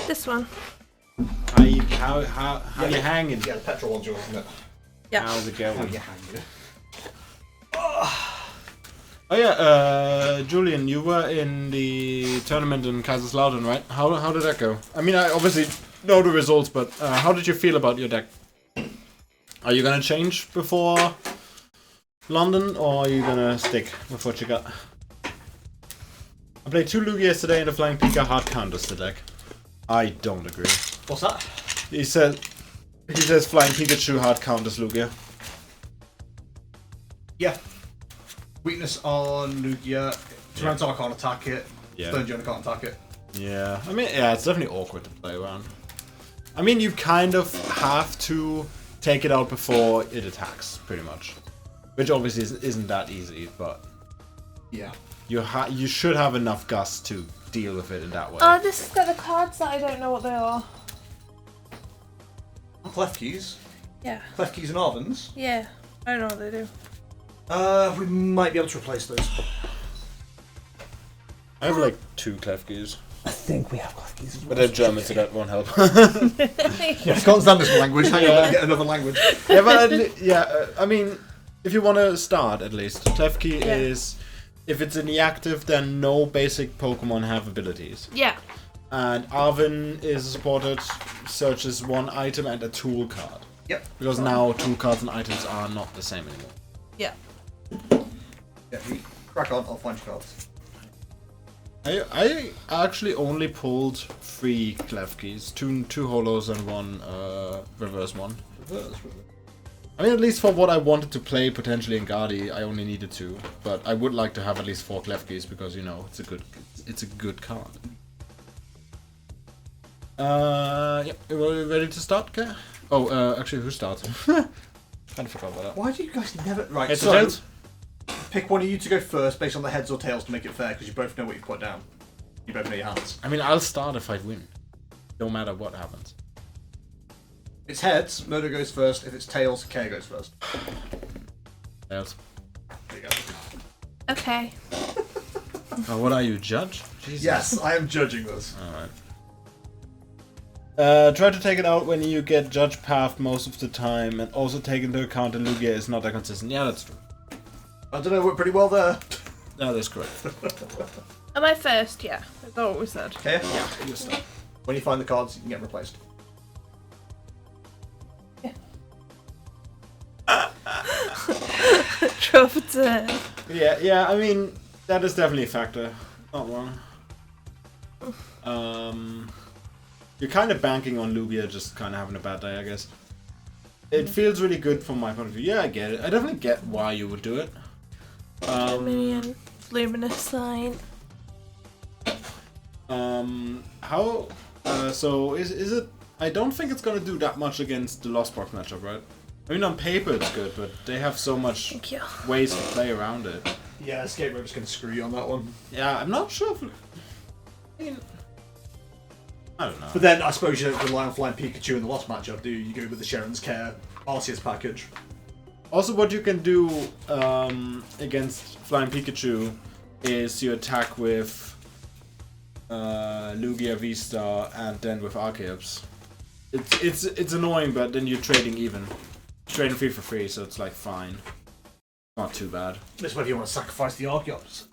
This one. How you hanging? Yeah, the petrol one's yours, isn't it? Yeah. How's it going? How you hanging? Oh yeah, Julian, you were in the tournament in Kaiserslautern, right? How did that go? I mean, I obviously know the results, but how did you feel about your deck? Are you gonna change before London, or are you gonna stick with what you got? I played 2 Lugia yesterday, and the Flying Pika hard counters the deck. I don't agree. What's that? He says Flying Pikachu hard counters Lugia. Yeah. Weakness on Lugia. Tyranitar can't attack it. Yeah. Stonjourner can't attack it. Yeah, I mean, yeah, it's definitely awkward to play around. I mean, you kind of have to take it out before it attacks, pretty much. Which obviously isn't that easy, but yeah, you should have enough guts to deal with it in that way. Oh, this has got the cards that I don't know what they are. Clef keys. Yeah. Clef keys and Arvens. Yeah, I don't know what they do. We might be able to replace those. I have like 2 Klefkis. I think we have clef keys as well. But they're German, so that won't help. Yeah, I can't stand this language. Hang on, let me get another language. Yeah, but I mean, if you want to start at least, Klefki is, if it's in the active, then no basic Pokemon have abilities. Yeah. And Arvin is supported, searches 1 item and a tool card. Yep. Because now tool cards and items are not the same anymore. Yeah. Yeah, we crack on. I'll find your cards. I actually only pulled 3 Klefkis, 2 holos and 1 reverse one. I mean, at least for what I wanted to play potentially in Guardi, I only needed 2. But I would like to have at least 4 Klefkis because, you know, it's a good card. Yeah, we're ready to start, okay? Oh, actually, who starts? Kind of forgot about that. Why do you guys never... Right, Heads so or tails? pick one of you to go first based on the heads or tails to make it fair, because you both know what you've put down. You both know your hands. I mean, I'll start if I win. No matter what happens. If it's heads, Mirdo goes first. If it's tails, Kay goes first. Tails. There you go. Okay. Oh, what are you, judge? Jesus. Yes, I am judging this. Alright. Try to take it out when you get judge path most of the time, and also take into account that Lugia is not that consistent. Yeah, that's true. I don't know, we're pretty well there. No, that's correct. Am I first? Yeah. That's what we said. Okay? Yeah, you start. When you find the cards, you can get replaced. Yeah. Draw for turn. Yeah, I mean, that is definitely a factor. Not wrong. You're kind of banking on Lugia just kind of having a bad day, I guess. It feels really good from my point of view. Yeah, I get it. I definitely get why you would do it. Dominion. Luminous sign. So is it... I don't think it's gonna do that much against the Lost Box matchup, right? I mean, on paper it's good, but they have so much Thank you. ways to play around it. Yeah, Escape Rope's going to screw you on that one. Yeah, I'm not sure if... I mean... I don't know. But then I suppose you don't rely on Flying Pikachu in the Lost matchup, do you? You go with the Sharon's Care Arceus package. Also, what you can do against Flying Pikachu is you attack with Lugia, Vstar, and then with Archeops. It's annoying, but then you're trading even. Trading free for free, so it's like fine. Not too bad. This is whether you want to sacrifice the Archeops.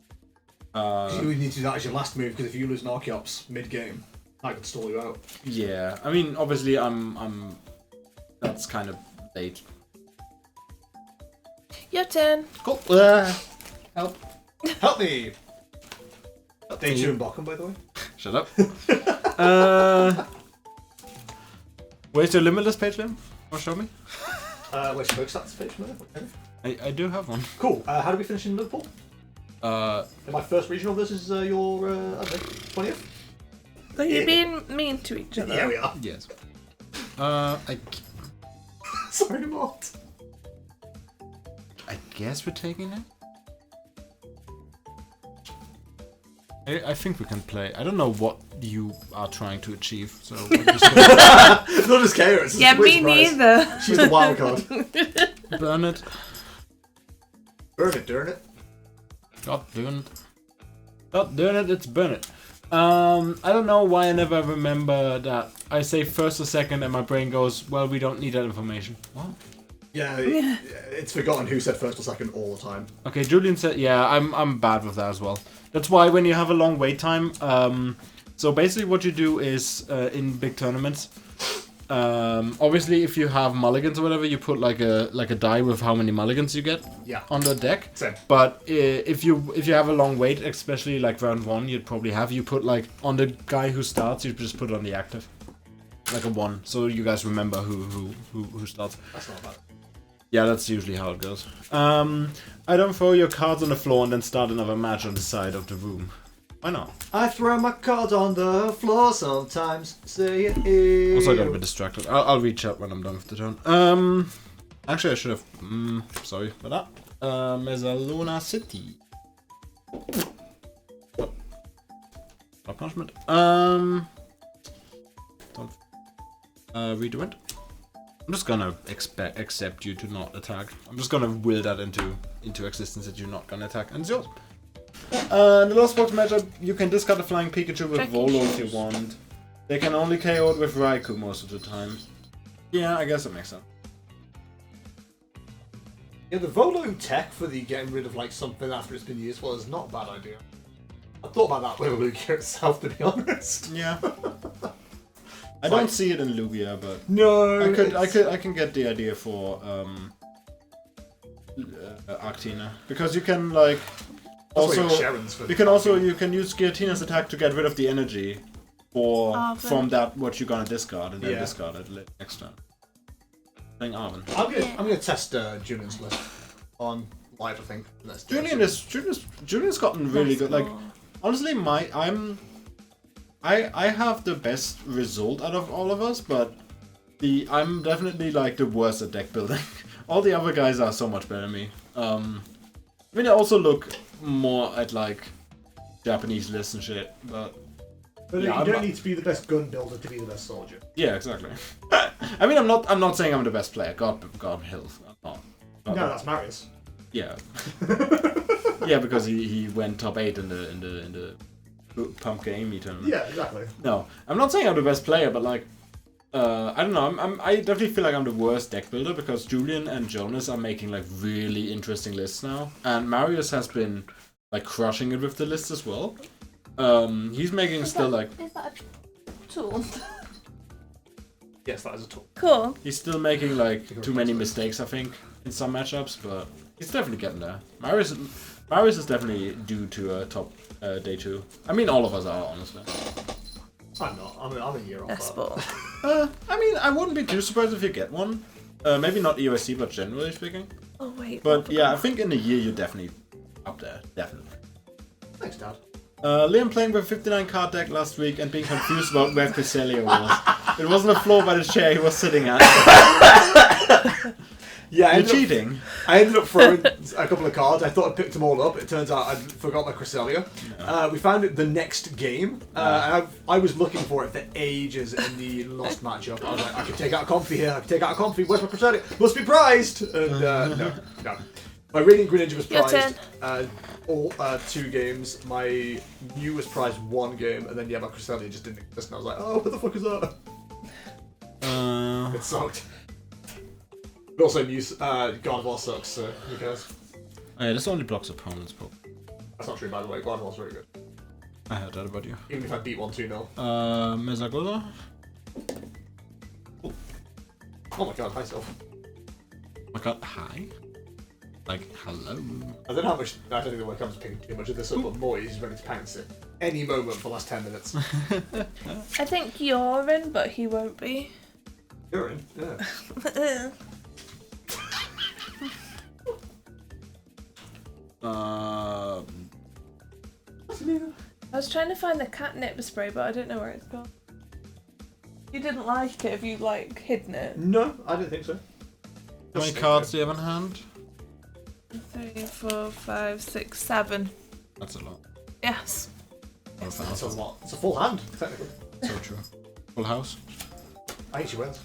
You need to do that as your last move, because if you lose an Archeops mid-game, I could stall you out. Yeah, I mean, obviously, I'm. That's kind of late. Your turn. Cool. Help. Help me! Day 2 in Bochum, by the way. Shut up. Where's your limitless page, Liam? Or show me? Where's your stats page, Mirdo? I do have one. Cool. How do we finish in Liverpool? In my first regional versus your, I don't know, 20th? Are you being mean to each other? Yeah, we are. Yes. Sorry, Mort. I guess we're taking it. I think we can play. I don't know what you are trying to achieve, so we're just gonna Not just chaos. Yeah, me neither. She's the wild card. burn it. Burn it, darn it. God damn it. God damn it, it's burn it. I don't know why I never remember that. I say first or second, and my brain goes, "Well, we don't need that information." What? Yeah, it's forgotten who said first or second all the time. Okay, Julian said, "Yeah, I'm bad with that as well." That's why when you have a long wait time, so basically what you do is in big tournaments. Obviously, if you have mulligans or whatever, you put like a die with how many mulligans you get on the deck. Same. But if you have a long wait, especially like round 1, you'd probably have you put like on the guy who starts, you just put it on the active, like a 1, so you guys remember who starts. That's not bad. Yeah, that's usually how it goes. I don't throw your cards on the floor and then start another match on the side of the room. Why not? I throw my cards on the floor sometimes. Say it. Also, I got a bit distracted. I'll reach out when I'm done with the turn. Actually, I should have. Sorry for that. Mezzaluna City. Oh. Not punishment. Don't. Read the wind. I'm just gonna accept you to not attack. I'm just gonna will that into existence that you're not gonna attack, and it's yours. The Lost Box matchup, you can discard a Flying Pikachu with Volo if you want. They can only KO it with Raikou most of the time. Yeah, I guess that makes sense. Yeah, the Volo tech for the getting rid of like something after it's been useful is not a bad idea. I thought about that with Lugia itself, to be honest. Yeah. I don't see it in Lugia, but no, I can get the idea for Arctina, because you can like also you can use Giratina use attack to get rid of the energy from that what you're gonna discard and then discard it next turn. Playing Arven. I'm gonna test Julian's list on live. I think Julian's gotten really good. Like honestly, I have the best result out of all of us, but I'm definitely like the worst at deck building. All the other guys are so much better than me. I mean, I also look more at like Japanese lists and shit, but yeah, you don't need to be the best gun builder to be the best soldier. Yeah, exactly. I mean, I'm not saying I'm the best player. God hills. I'm not. No, that's Marius. Yeah. Yeah, because he went top 8 in the Pumpkin Amy tournament. Yeah, exactly. No, I'm not saying I'm the best player, but like, I don't know. I definitely feel like I'm the worst deck builder because Julian and Jonas are making like really interesting lists now, and Marius has been like crushing it with the lists as well. He's making Is that a tool? Yes, that is a tool. Cool. He's still making like too many mistakes, I think, in some matchups, but he's definitely getting there. Marius is definitely due to a top day 2. I mean, all of us are, honestly. I'm not. I'm a year off. That's sport. I mean, I wouldn't be too surprised if you get one. Maybe not EUIC, but generally speaking. Oh wait. But yeah, I think in a year you're definitely up there. Definitely. Thanks, Dad. Liam playing with a 59 card deck last week and being confused about where Cresselia was. It wasn't the floor by the chair he was sitting at. Yeah, you're cheating. I ended up throwing a couple of cards. I thought I picked them all up. It turns out I forgot my Cresselia. No. We found it the next game. I was looking for it for ages in the lost matchup. I was like, I could take out a Comfy here. I could take out a Comfy. Where's my Cresselia? Must be prized. And no. My Radiant Greninja was prized. All 2 games. My Mew was prized 1 game, and then my Cresselia just didn't exist. And I was like, oh, what the fuck is that? It sucked. But also, Gardevoir sucks, so who cares? Oh, yeah, this only blocks opponents, but that's not true, by the way. Gardevoir's very good. I heard that about you. Even if I beat 1-2-0. Mezagoda? Oh my god, hi, Self. Oh my god, hi? Like, hello? I don't know how much. I don't think the word comes picking too much of this up, but Moy is ready to pounce it any moment for the last 10 minutes. I think you're in, but he won't be. You're in, yeah. I was trying to find the catnip spray, but I don't know where it's gone. You didn't like it if you like hidden it? No, I don't think so. How many cards do you have in hand? 3, 4, 5, 6, 7. That's a lot. Yes. That's a lot. It's a full hand, technically. So true. Full house? I think she wins.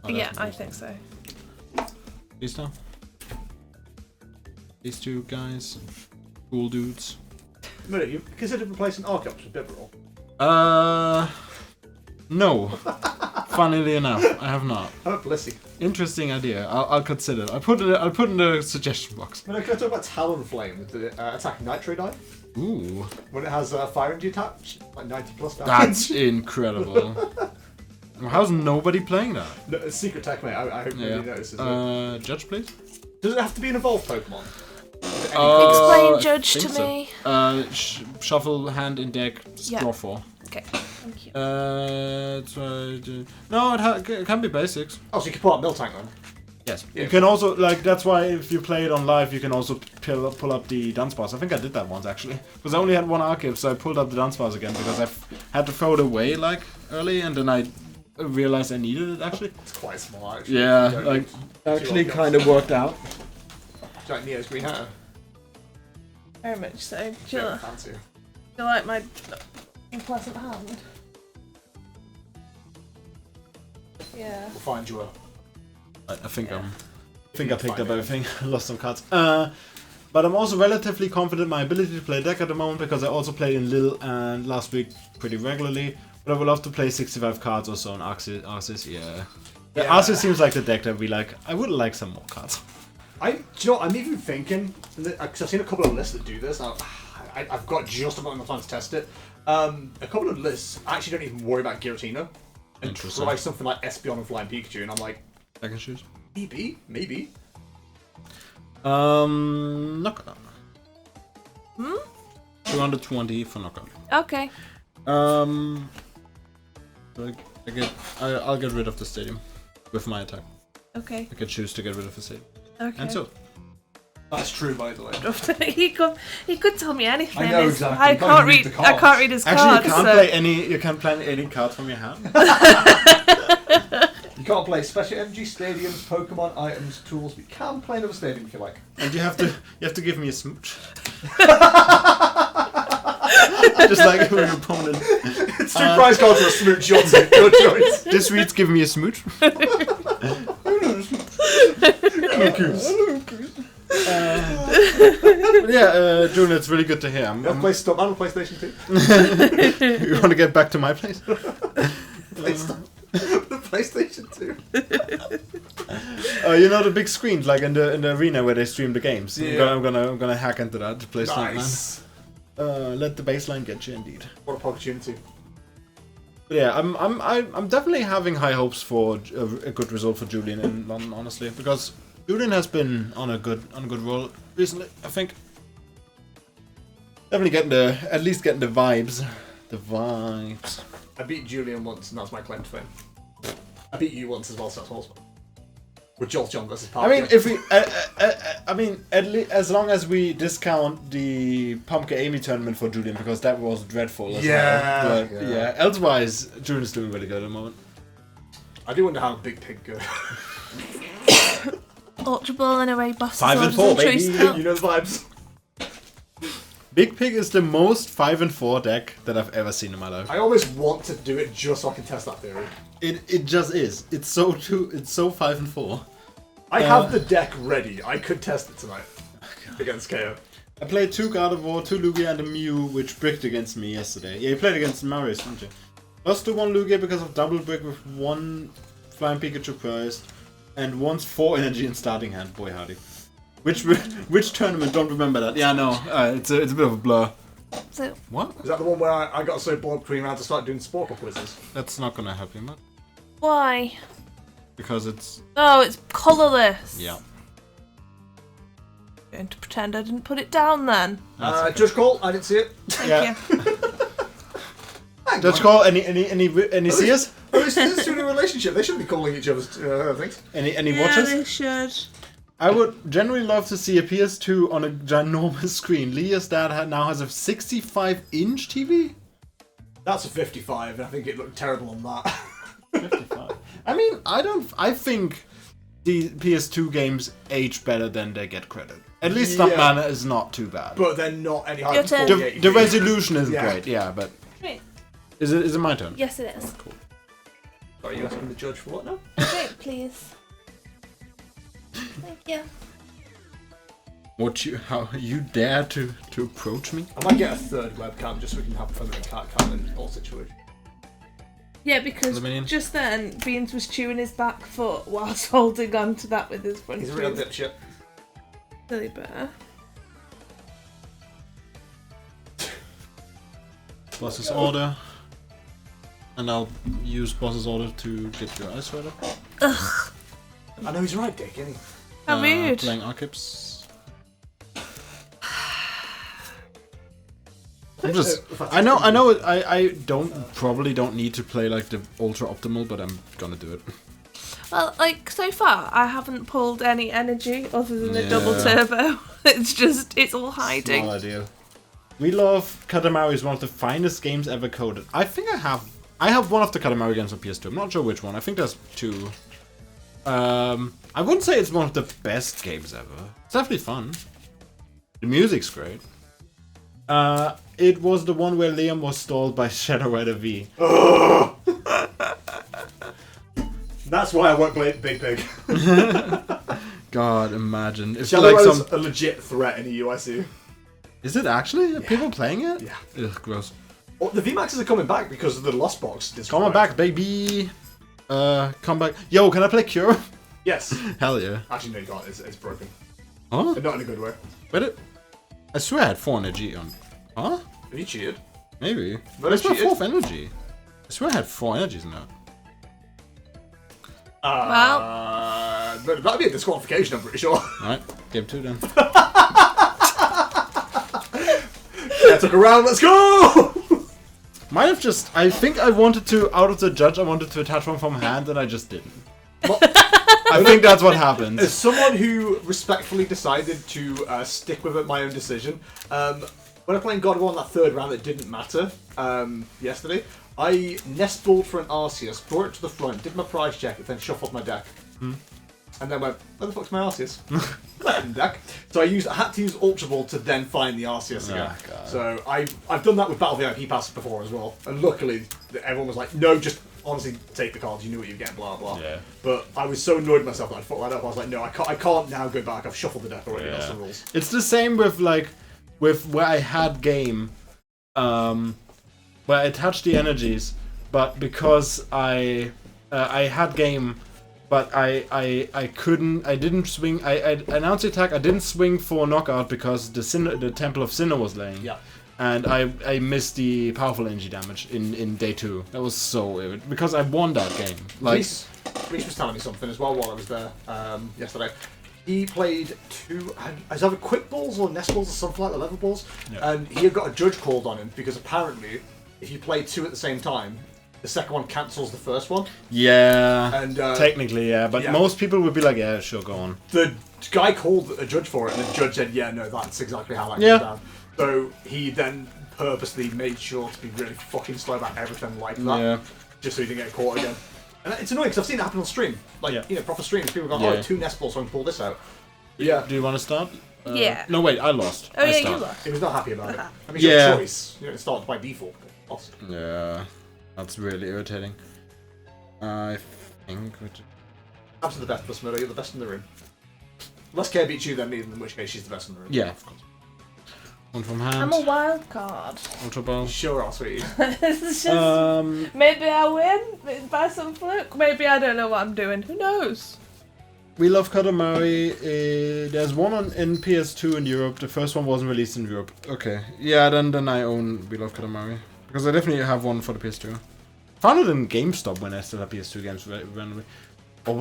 Oh, yeah, I think so. These two? These 2 guys? Cool dudes. Mirdo, you considered replacing Archeops with Bibarel? No. Funnily enough, I have not. How about Blissey? Interesting idea. I'll consider it. I'll put in the suggestion box. Mirdo, can I talk about Talonflame with the attacking Nitro die? Ooh. When it has fire energy attack, like 90 plus damage. That's incredible. How's nobody playing that? No, it's secret tech, mate. I hope nobody notices it. Judge, please. Does it have to be an evolved Pokemon? Explain I Judge think to me. Shuffle hand in deck, draw 4. Okay, thank you. No, it can be basics. Oh, so you can pull out Miltank then? Yes. Yeah. You can also, that's why if you play it on live, you can also pull up the Dunsparce. I think I did that once, actually. Because I only had one Archive, so I pulled up the Dunsparce again, because I had to throw it away, early, and then I realized I needed it, actually. It's quite small, actually. Yeah, actually kind of worked out. It's like Neo's Green Hatter. Very much so. Do you Fancy. like my unpleasant hand? Yeah. We'll find you a... I think I picked up everything. Lost some cards. But I'm also relatively confident in my ability to play deck at the moment because I also played in Lille and last week pretty regularly. But I would love to play 65 cards or so on Arceus. Yeah. Arceus seems like the deck that we like. I would like some more cards. I'm even thinking, because I've seen a couple of lists that do this. I've got just about enough time to test it. A couple of lists actually don't even worry about Giratina. And try something like Espeon and Flying Pikachu, and I'm like, I can choose. Maybe. Knockout. 220 for knockout. Okay. I'll get rid of the stadium with my attack. Okay. I can choose to get rid of the stadium. Okay. And so. That's true, by the way. he could tell me anything. I know exactly. I can't read. I can't read his cards. Actually, you can't play any card from your hand. You can't play special energy stadiums, Pokemon items, tools. But you can play another stadium if you like. And you have to give me a smooch. Just like your opponent. It's 2 prize cards for a smooch. Your choice. This week's give me a smooch. June, it's really good to hear. I'm on PlayStation 2. You want to get back to my place? The PlayStation 2. You know the big screens, like in the arena where they stream the games. Yeah. I'm gonna hack into that to play Nice. Let the baseline get you, indeed. What an opportunity. But yeah, I'm definitely having high hopes for a good result for Julian in London, honestly, because Julian has been on a good roll recently. I think definitely at least getting the vibes. The vibes. I beat Julian once, and that's my claim to fame. I beat you once as well, so that's awesome. With Jolt John versus Palkia. I mean, if we, as long as we discount the Pumpkin Amy tournament for Julian because that was dreadful. As well. But, yeah. Elsewise, Julian's doing really good at the moment. I do wonder how Big Pig goes. Ultra Ball in a way, bosses. 5 and 4, baby. You know the vibes. Big Pig is the most 5 and 4 deck that I've ever seen in my life. I always want to do it just so I can test that theory. It just is. It's so 5 and 4. I have the deck ready. I could test it tonight against KO. I played 2 Gardevoir, 2 Lugia, and a Mew, which bricked against me yesterday. Yeah, you played against Marius, didn't you? Lost to 1 Lugia because of double brick with 1 Flying Pikachu first, and once 4 energy in starting hand. Boy howdy. Which tournament? Don't remember that. Yeah, no, it's a bit of a blur. So What? Is that the one where I got so bored between rounds to start doing Sporkle quizzes? That's not gonna help you much why? because it's Oh, it's colourless. yeah. Going to pretend I didn't put it down then. Judge Call, I didn't see it. Thank you. Dutch call. Any seers? Oh, this is a relationship. They shouldn't be calling each other's things. Any Yeah, watches? they should. I would generally love to see a PS2 on a ginormous screen. Leah's dad now has a 65-inch TV. That's a 55, and I think it looked terrible on that. 55. I mean, I think the PS2 games age better than they get credit. At least Stuntman is not too bad. But they're not any higher Your than turn. 48. The resolution isn't Yeah. great, yeah, but Great. is it my turn? Yes, it is. Cool. Are you asking the judge for what now? Great, please. Thank you. How you dare to approach me? I might get a third webcam just so we can have fun with cat cam in all situations. Yeah, because just then Beans was chewing his back foot whilst holding on to that with his front. He's a real dipshit. Silly bear. Boss's order. And I'll use boss's order to get your ice rider. Ugh. I know he's right, Dick, isn't he? How rude. Playing Archips. I probably don't need to play like the ultra optimal, but I'm gonna do it. Well, like so far, I haven't pulled any energy other than the double turbo. It's all hiding. Small idea. We love Katamari is one of the finest games ever coded. I think I have one of the Katamari games on PS2. I'm not sure which one. I think there's two. I wouldn't say it's one of the best games ever. It's definitely fun. The music's great. It was the one where Liam was stalled by Shadow Rider V. That's why I won't play Big Pig. God, imagine. It's Shadow like Rider's a legit threat in the EUIC. Is it actually? Are people playing it? Yeah. Ugh, gross. Well, the VMAXs are coming back because of the Lost Box. Come on back, baby. Come back. Yo, can I play Cure? Yes. Hell yeah. Actually, no, you can't. It's broken. Huh? But not in a good way. Wait, I swear I had 4 energy on. Huh? Have you cheated? Maybe. But Where's my 4th energy? I swear I had 4 energies in that. But that'd be a disqualification, I'm pretty sure. Alright, game 2 then. Yeah, took a round, let's go! Might have just. I think I wanted to, out of the judge, I wanted to attach one from hand and I just didn't. I think that's what happened. As someone who respectfully decided to stick with my own decision, when I was playing God of War in that third round that didn't matter yesterday, I nest balled for an Arceus, brought it to the front, did my prize check, and then shuffled my deck. And then went, where the fuck's my Arceus? Deck. So I had to use Ultra Ball to then find the Arceus again. God. So I've done that with Battle VIP passes before as well. And luckily, everyone was like, no, just honestly take the cards, you knew what you were getting, blah blah. Yeah. But I was so annoyed with myself that I fucked that up. I was like, no, I can't now go back. I've shuffled the deck already. That's the rules. It's the same with where I had game, where I touched the energies, but because I had game, but I didn't swing. I announced the attack. I didn't swing for knockout because the Temple of Sinnoh was laying. Yeah. And I missed the powerful energy damage in day 2. That was so weird because I won that game. Like, Reese was telling me something as well while I was there yesterday. He played 2, either quick balls or nest balls or something like the level balls, and he had got a judge called on him because apparently if you play 2 at the same time, the second one cancels the first one. Yeah, and technically, yeah, but most people would be like, yeah, sure, go on. The guy called a judge for it, and the judge said, yeah, no, that's exactly how that goes down. So he then purposely made sure to be really fucking slow about everything like that, just so he didn't get caught again. And it's annoying because I've seen it happen on stream, like proper streams. People go, "Oh, 2 nest balls, so I can pull this out." Yeah. Do you want to start? Yeah. No, wait, I lost. Oh yeah, you lost. He was not happy about it. I mean, it's your choice. You know, it started by default. Lost. Yeah, that's really irritating. I think. Absent the best plus Mirdo, you're the best in the room. Unless Kay beats you, then me, in which case she's the best in the room. Yeah, of course. One from hand. I'm a wild card. Ultra Ball. Sure, I'll sweet. It's just maybe I win by some fluke. Maybe I don't know what I'm doing. Who knows? We love Katamari. There's one in PS2 in Europe. The first one wasn't released in Europe. Okay. Yeah, then I own We Love Katamari. Because I definitely have one for the PS2. Found it in GameStop when I still had PS2 games randomly. Or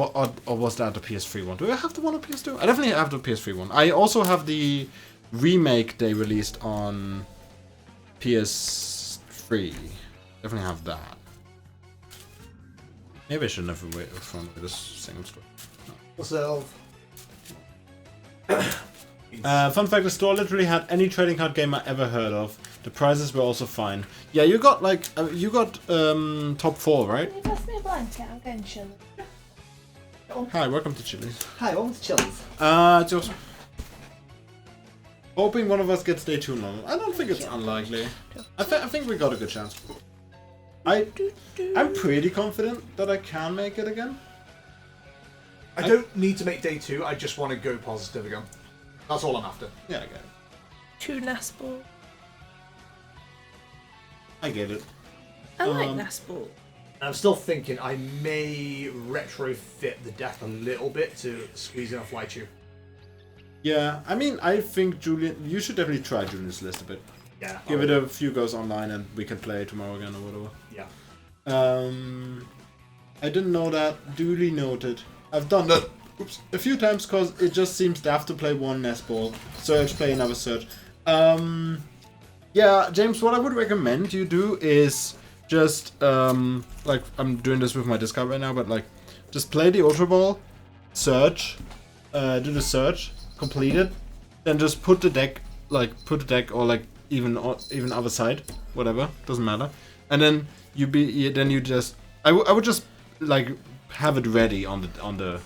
was that the PS3 one? Do I have the one on PS2? I definitely have the PS3 one. I also have the remake they released on PS3. Definitely have that. Maybe I should never wait from this single story. Myself. Fun fact, the store literally had any trading card game I ever heard of. The prices were also fine. Yeah, you got like top 4, right? Can you pass me a blanket? I'm getting chilly. Hi, welcome to Chili's. Hi, welcome to Chili's. Just hoping one of us gets day 2 normal. I don't think it's unlikely. I think we got a good chance. I'm pretty confident that I can make it again. I don't need to make day 2, I just want to go positive again. That's all I'm after. Yeah, I get it. 2 nest balls. I get it. I like nest balls. I'm still thinking I may retrofit the deck a little bit to squeeze in a fly tube. Yeah, I mean, I think Julian, you should definitely try Julian's list a bit. Yeah. Give it a few goes online and we can play tomorrow again or whatever. Yeah. I didn't know that. Duly noted. I've done that a few times because it just seems daft to play one nest ball. Search, play another search. Yeah, James, what I would recommend you do is just, like, I'm doing this with my discard right now, but like, just play the Ultra Ball, search, do the search, complete it, then just put the deck, or like, even other side, whatever, doesn't matter. And then I would just like have it ready on the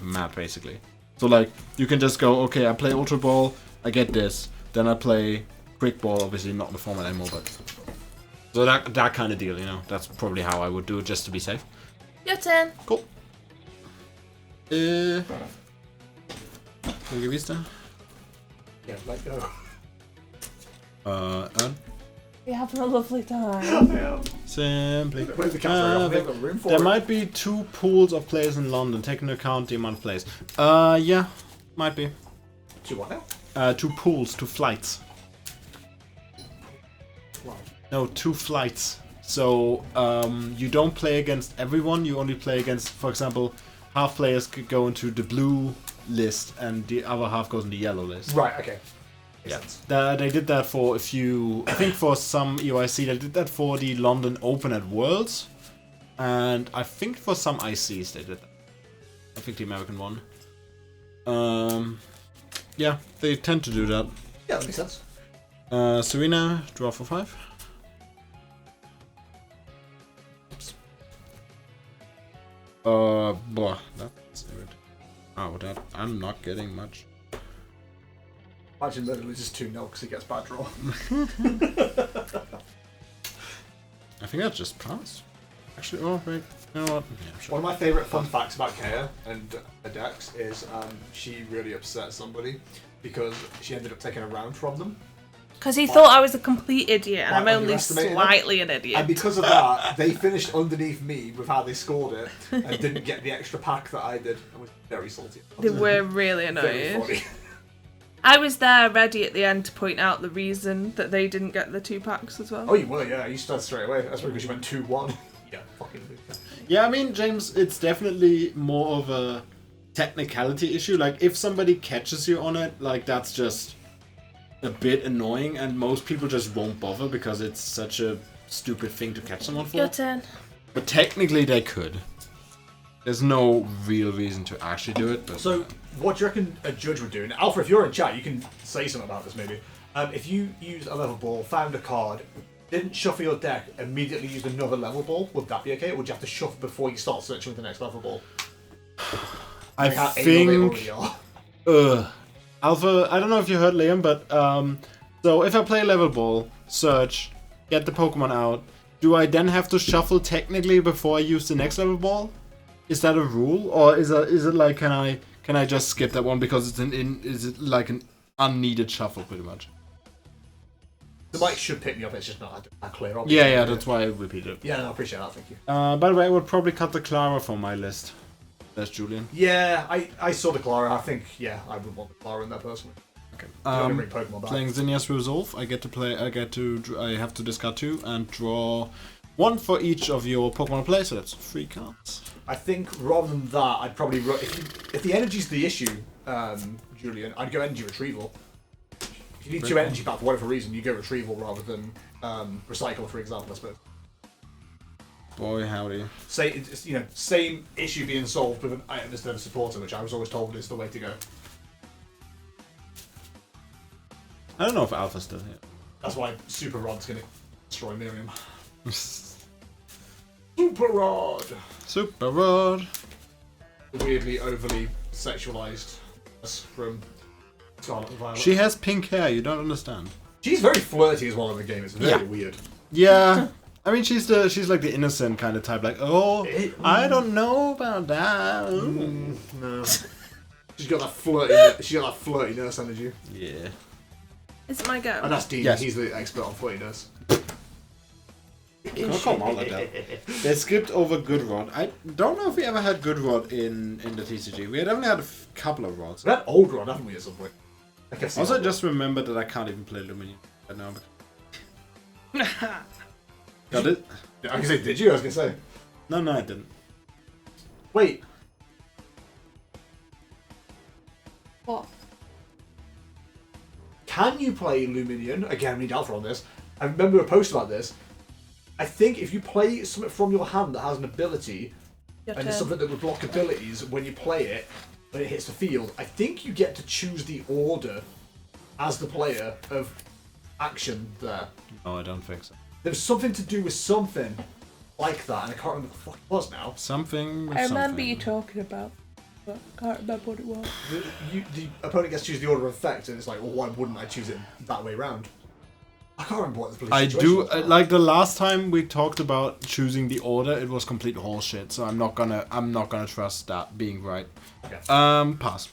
map basically. So like you can just go, okay, I play Ultra Ball, I get this, then I play Quick Ball, obviously not in the format anymore, but so that kind of deal, you know. That's probably how I would do it just to be safe. Your turn. Cool. Can you give Vstar? Yeah, let go. Earn. You're having a lovely time. Yeah. Simply. Where's the camera? They've got room for There it. might be 2 pools of players in London, taking into account the amount of players. Yeah, might be. 2 what now? 2 pools, 2 flights. Wow. No, 2 flights. So, you don't play against everyone, you only play against, for example, half players could go into the blue list and the other half goes in the yellow list. Right, okay. Yeah. They did that for a few, I think for some EUIC, they did that for the London Open at Worlds. And I think for some ICs they did that. I think the American one. Yeah, they tend to do that. Yeah, that makes sense. Serena, draw for 5. Oops. Blah, that's it. Oh, that, I'm not getting much. Imagine Mirdo loses 2-0 because he gets bad draw. I think that's just pass. Actually, oh, wait. You know what? Yeah, sure. One of my favourite fun facts about Kea and her decks is she really upset somebody because she ended up taking a round from them. Because he thought I was a complete idiot, and Like, I'm only slightly an idiot. And because of that, they finished underneath me with how they scored it and didn't get the extra pack that I did. I was very salty. They were really Very annoyed. funny. I was there ready at the end to point out the reason that they didn't get the 2 packs as well. Oh, you were, yeah. You started straight away. That's because you went 2-1. Yeah, fucking loser. Yeah, I mean, James, it's definitely more of a technicality issue. Like, if somebody catches you on it, like, that's just a bit annoying, and most people just won't bother because it's such a stupid thing to catch someone for. Your turn. But technically, they could. There's no real reason to actually do it. But So, what do you reckon a judge would do? And Alpha, if you're in chat, you can say something about this maybe. If you used a level ball, found a card, didn't shuffle your deck, immediately used another level ball, would that be okay? Or would you have to shuffle before you start searching with the next level ball? I Like how anal they think. already are. Alpha, I don't know if you heard Liam, but so if I play level ball, search, get the Pokemon out, do I then have to shuffle technically before I use the next level ball? Is that a rule, or is it like can I just skip that one because it's is it like an unneeded shuffle pretty much? The mic should pick me up, it's just not that clear. Yeah, that's why I repeated it. Yeah, no, I appreciate that, thank you. By the way, I would probably cut the Clara from my list. That's Julian. Yeah, I saw the Clara, I think, yeah, I would want the Clara in there personally. Okay. I'm gonna bring Pokemon back. Playing Zinnia's Resolve, I have to discard 2 and draw 1 for each of your Pokemon play, so that's 3 cards. I think rather than that, I'd probably if the energy's the issue, Julian, I'd go energy retrieval. If you need 2 energy back for whatever reason, you go retrieval rather than recycle, for example, I suppose. Boy, howdy. Say it's, same issue being solved with an item instead of supporter, which I was always told is the way to go. I don't know if Alpha's still here. That's why Super Rod's gonna destroy Miriam. Super Rod! Super Rod. Weirdly overly sexualized from Scarlet and Violet. She has pink hair, you don't understand. She's very flirty as well in the game, it's very weird. Yeah. I mean, she's like the innocent kind of type, like, oh, I don't know about that. No. She's got that flirty nurse energy. Yeah. Is it my go? And that's Dean. Yes. He's the expert on flirty nurse. Don't come out like that. They skipped over Good Rod. I don't know if we ever had Good Rod in the TCG. We had only had a couple of rods. That old Rod, haven't we, at some point? Also, just remember that I can't even play Luminion right now. Got it? I can say, did you? I was gonna say. No, I didn't. Wait. What? Can you play Luminion? Again, I need Alpha on this. I remember a post about this. I think if you play something from your hand that has an ability, and it's something that would block abilities, when you play it, when it hits the field, I think you get to choose the order as the player of action there. No, I don't think so. There's something to do with something like that, and I can't remember what the fuck it was now. Something with I remember something. you talking about, but I can't remember what it was. The opponent gets to choose the order of effect, and it's like, well, why wouldn't I choose it that way round? I can't remember what the police I situation do was now. like the last time we talked about choosing the order. It was complete horseshit. So I'm not gonna trust that being right. Okay. Pass.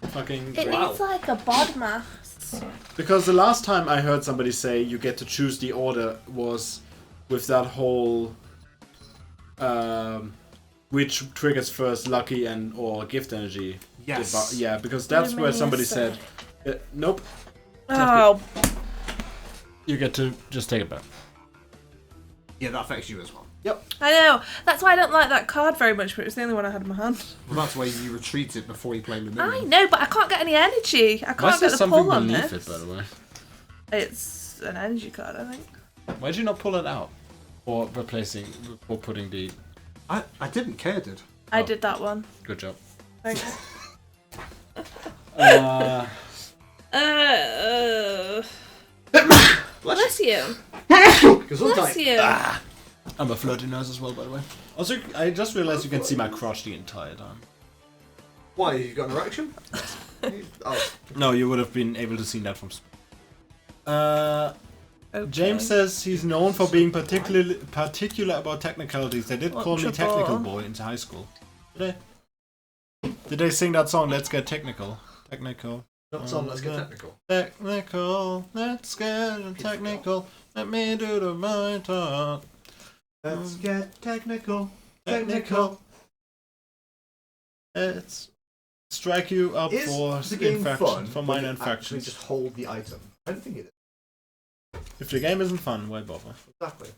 Fucking. It Wow. needs like a bod mass. Because the last time I heard somebody say you get to choose the order was with that whole which triggers first, lucky and or gift energy. Yes. Yeah, because that's where somebody said, nope. Oh, You get to just take it back. Yeah, that affects you as well. Yep. I know. That's why I don't like that card very much, but it was the only one I had in my hand. Well, that's why you retreat it before you play the I know, but I can't get any energy. I Why can't is there get the something pull on beneath this. it, by the way? It's an energy card, I think. Why did you not pull it out? Or replacing, or putting the... I didn't care, did. I Oh. did that one. Good job. Thanks. Bless you. Bless you. I'm a flirty nurse as well, by the way. Also, I just realized you can see my crotch the entire time. Why, you got an erection? Oh. No, you would have been able to see that from... Okay. James says he's known for being particular about technicalities. They did call me What's your technical ball? boy in high school. Did they sing that song, Let's Get Technical? Technical. Not some, let's get technical. Technical, let's get technical. Let me do the right talk. Let's get technical. Technical. Let's strike you up Is for the game infraction, fun for when minor you actually infractions. just hold the item? I don't think it is. If the game isn't fun, why bother? Exactly.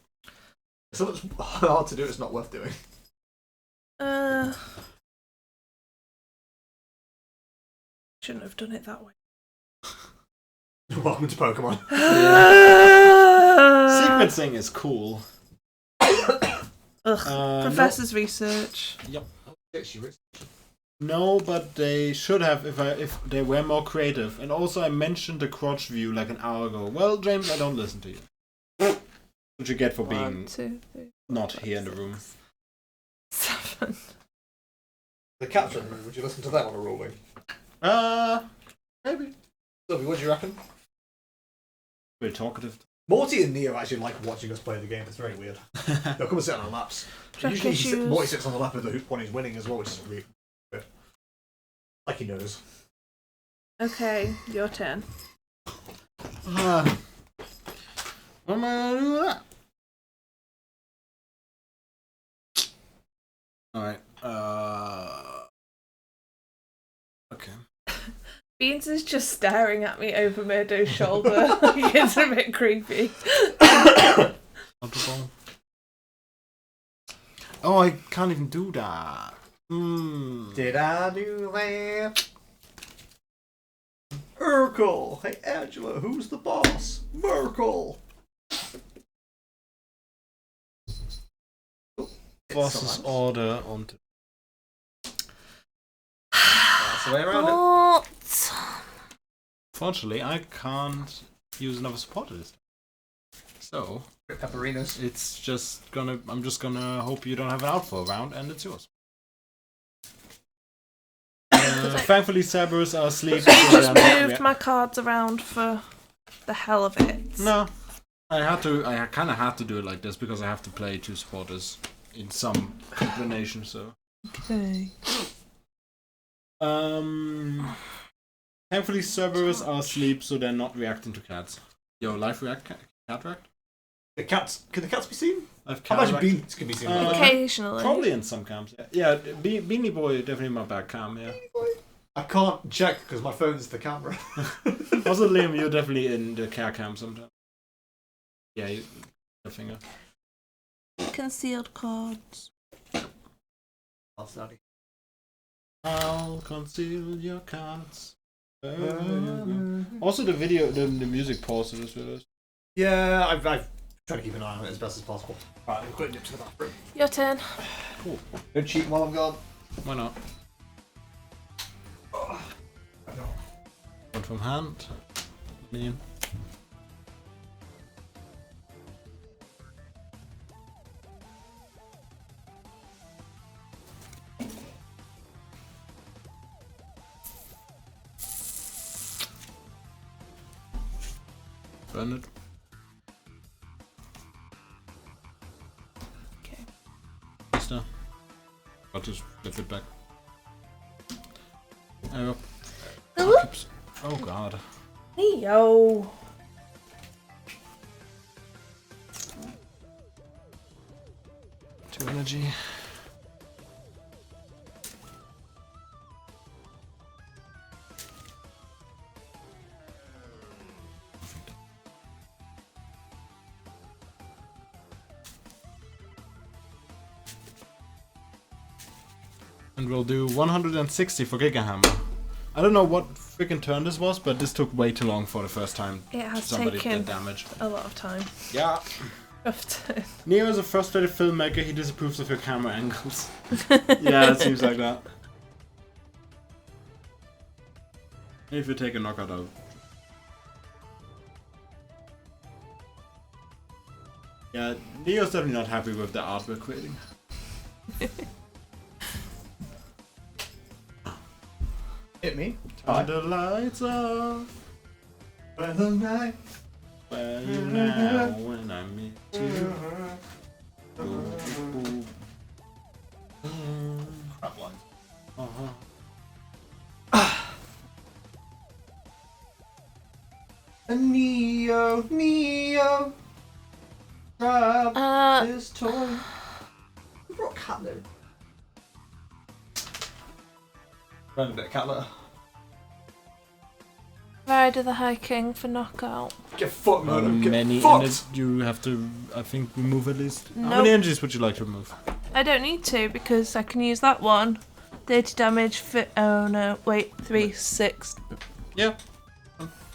So it's hard to do, it's not worth doing. Shouldn't have done it that way. Welcome to Pokemon. Sequencing is cool. Ugh. No. Professor's research. Yep. No, but they should have if they were more creative. And also, I mentioned the crotch view like an hour ago. Well, James, I don't listen to you. What you get for being 1, 2, 3, not here in the room? 7. The capture room, would you listen to that on a rolling? Maybe. Sylvie, what do you reckon? Very talkative. Morty and Neo actually like watching us play the game. It's very weird. They'll come and sit on our laps. Check Usually issues. Morty sits on the lap of the when he's winning as well, which is really weird. Like he knows. Okay, your turn. What am I gonna do with that? Alright. Okay. Beans is just staring at me over Mirdo's shoulder. Like, it's a bit creepy. Comfortable. Oh, I can't even do that. Did I do that? Urkel! Hey Angela, who's the boss? Merkel! Boss's order on. That's the way around it. What? Fortunately, I can't use another supporter this time. So Pepperinas. it's just gonna. I'm just gonna hope you don't have an outflow round, and it's yours. Thankfully, Cerberus are asleep. So you so just they're not moved my cards around for the hell of it. No, I had to. I kind of had to do it like this because I have to play two supporters in some combination. So Okay. Thankfully, servers are asleep, so they're not reacting to cats. Yo, live react cat react? The cats. Can the cats be seen? I've How much beans can be seen? Occasionally. Probably in some cams. Yeah, Beanie Boy definitely my back cam. Yeah. I can't check because my phone's the camera. Also, Liam, you're definitely in the care cam sometimes. Yeah, your finger. Concealed cards. I'll study. I'll conceal your cards. Also, the video, the music pauses as well. Yeah, I've tried to keep an eye on it as best as possible. Right, I'm quick nip to the bathroom. Your turn. Cool. Don't cheat while I'm gone. Why not? One from hand. Minion. Burn it. Okay. Vstar. Got to flip it back. Oh. Oh god. Yo. 2 energy. And we'll do 160 for Giga Hammer. I don't know what freaking turn this was, but this took way too long for the first time. It has Somebody taken did damage. a lot of time. Yeah. Rough turn. Neo is a frustrated filmmaker. He disapproves of your camera angles. Yeah, it seems like that. If you take a knockout out. Yeah, Neo's definitely not happy with the art we're creating. Hit me. Turn the lights off. When the night. Where you now when I meet you? Ooh. Crap line. Neo, grab this toy. Who brought cat litter? Random bit of cat litter. Rider the High King for knockout. Get fucked, man. Get Many fucked. you have to, I think, remove at least. How Nope. many energies would you like to remove? I don't need to because I can use that one. 30 damage for. Oh no, wait, 3, 6. Yeah.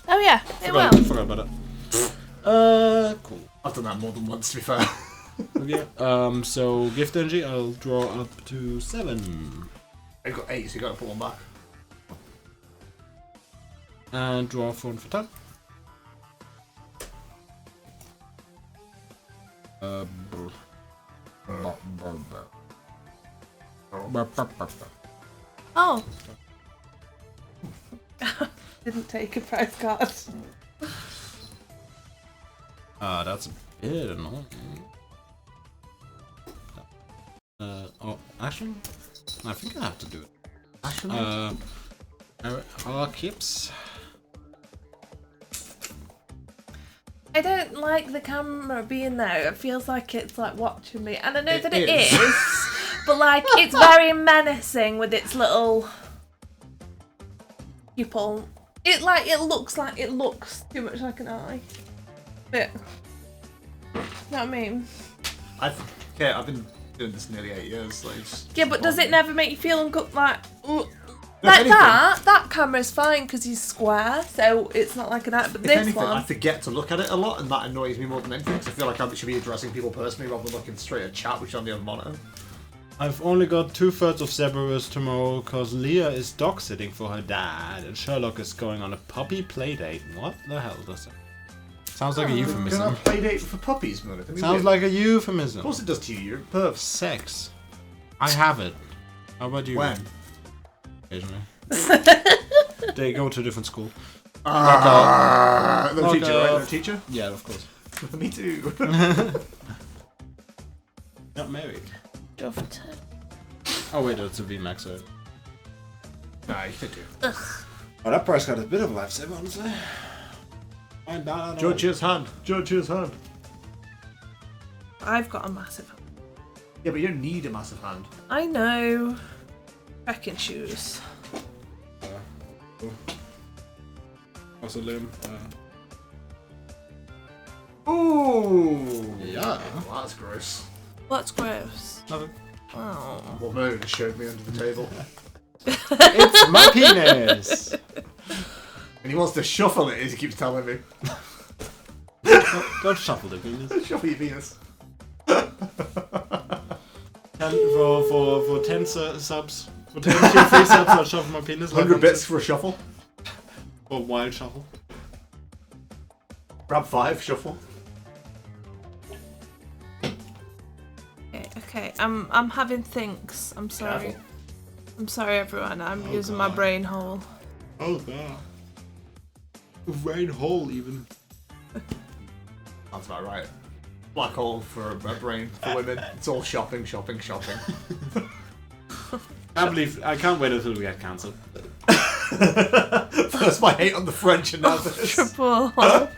Oh yeah, it will. Forgot about it. Cool. I've done that more than once, to be fair. Okay. So gift energy, I'll draw up to 7. I've got 8, so you gotta put one back. And draw 4 for top. Oh. Didn't take a prize card. That's a bit annoying. Oh, actually, I think I have to do it. Actually? Keeps. I don't like the camera being there. It feels like it's like watching me. And I know that it is. But like it's very menacing with its little pupil. It looks too much like an eye. But you know what I mean? I've been doing this nearly 8 years. Like, Yeah, but does it never make you feel like No, like anything. that camera's fine because he's square, so it's not like an eye. But If this anything, I one, forget to look at it a lot, and that annoys me more than anything. Because I feel like I should be addressing people personally rather than looking straight at chat, which is on the other monitor. I've only got 2/3 of Cerberus tomorrow because Leah is dog sitting for her dad and Sherlock is going on a puppy playdate. What the hell does that? Sounds like a Can I euphemism. play date for puppies, man? Sounds like a euphemism. Of course it does to you. You're a perv. Sex. I have it. How about you? When? Occasionally. They go to a different school. No teacher, right? No off. teacher? Yeah, of course. Me too. Not married. Draw for 10. Oh wait, that's a VMAX. Nah, you could do. Ugh. Oh, that price got a bit of a lifesaver, honestly. Fine, down. Judge his hand. Judge his hand. I've got a massive hand. Yeah, but you don't need a massive hand. I know. Trekking shoes. Also limb. Ooh. Yeah. Well, that's gross. What's gross? Nothing. Oh. Well, Mirdo just showed me under the table. It's my penis! And he wants to shuffle it, as he keeps telling me. Don't shuffle the penis. Shuffle your penis. For 10 subs. For 10 tier 3 subs, I'll shuffle my penis. 100 bits for a shuffle. Or wild shuffle. Grab 5, shuffle. Okay. I'm having thinks. I'm sorry. Careful. I'm sorry, everyone. I'm using my brain hole. Oh god. Brain hole, even. That's about right. Black hole for a brain for women. It's all shopping. I can't wait until we get cancelled. First my hate on the French and now this. Triple hole.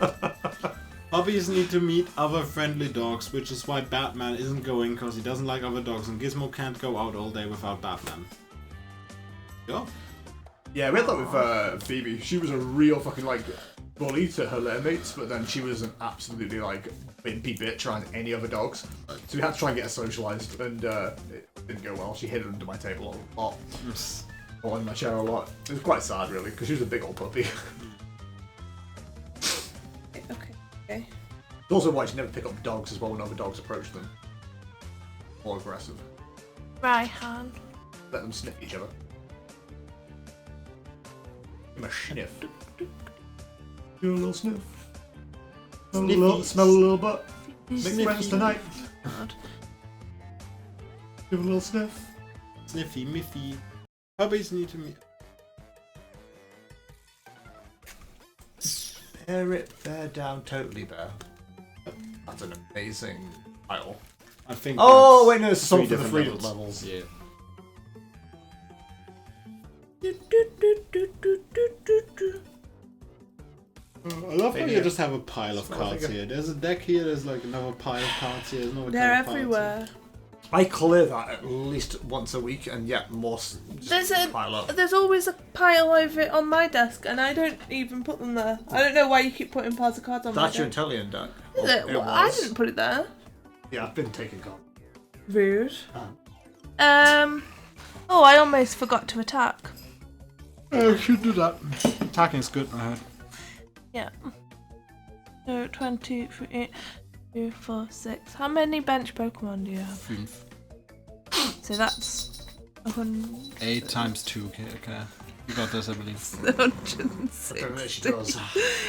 Puppies need to meet other friendly dogs, which is why Batman isn't going, because he doesn't like other dogs, and Gizmo can't go out all day without Batman. Go. Yeah, we had that with Phoebe. She was a real fucking like bully to her litter mates, but then she was an absolutely like bimpy bitch around any other dogs. So we had to try and get her socialised, and it didn't go well. She hid under my table a lot, or in my chair a lot. It was quite sad, really, because she was a big old puppy. Okay. It's also why she never pick up dogs as well when other dogs approach them. More aggressive. Raihan. Let them sniff each other. Give them a sniff. Do a little sniff. Smell a little butt. Make friends tonight. God. Give a little sniff. Sniffy, miffy. Puppies need to meet. Bear down, totally bear. That's an amazing title. I think. Oh wait, no, it's a song for the different 3 levels. Yeah. I love how you just have a pile of cards here. There's a deck here, there's like another pile of cards here, there's another They're pile of cards everywhere. I clear that at least once a week, and yet more pile up. There's always a pile of it on my desk, and I don't even put them there. I don't know why you keep putting piles of cards on That's my your desk. Intellion deck. Is it? Well, I didn't put it there. Yeah, I've been taking cards. Rude. Oh, I almost forgot to attack. I should do that. Attacking's good, I heard. Yeah. So 1, 2, 3, 2, 4, 6. How many bench Pokemon do you have? 5. So that's 100. 8 times 2, okay. You got this, I believe. I don't know if she does.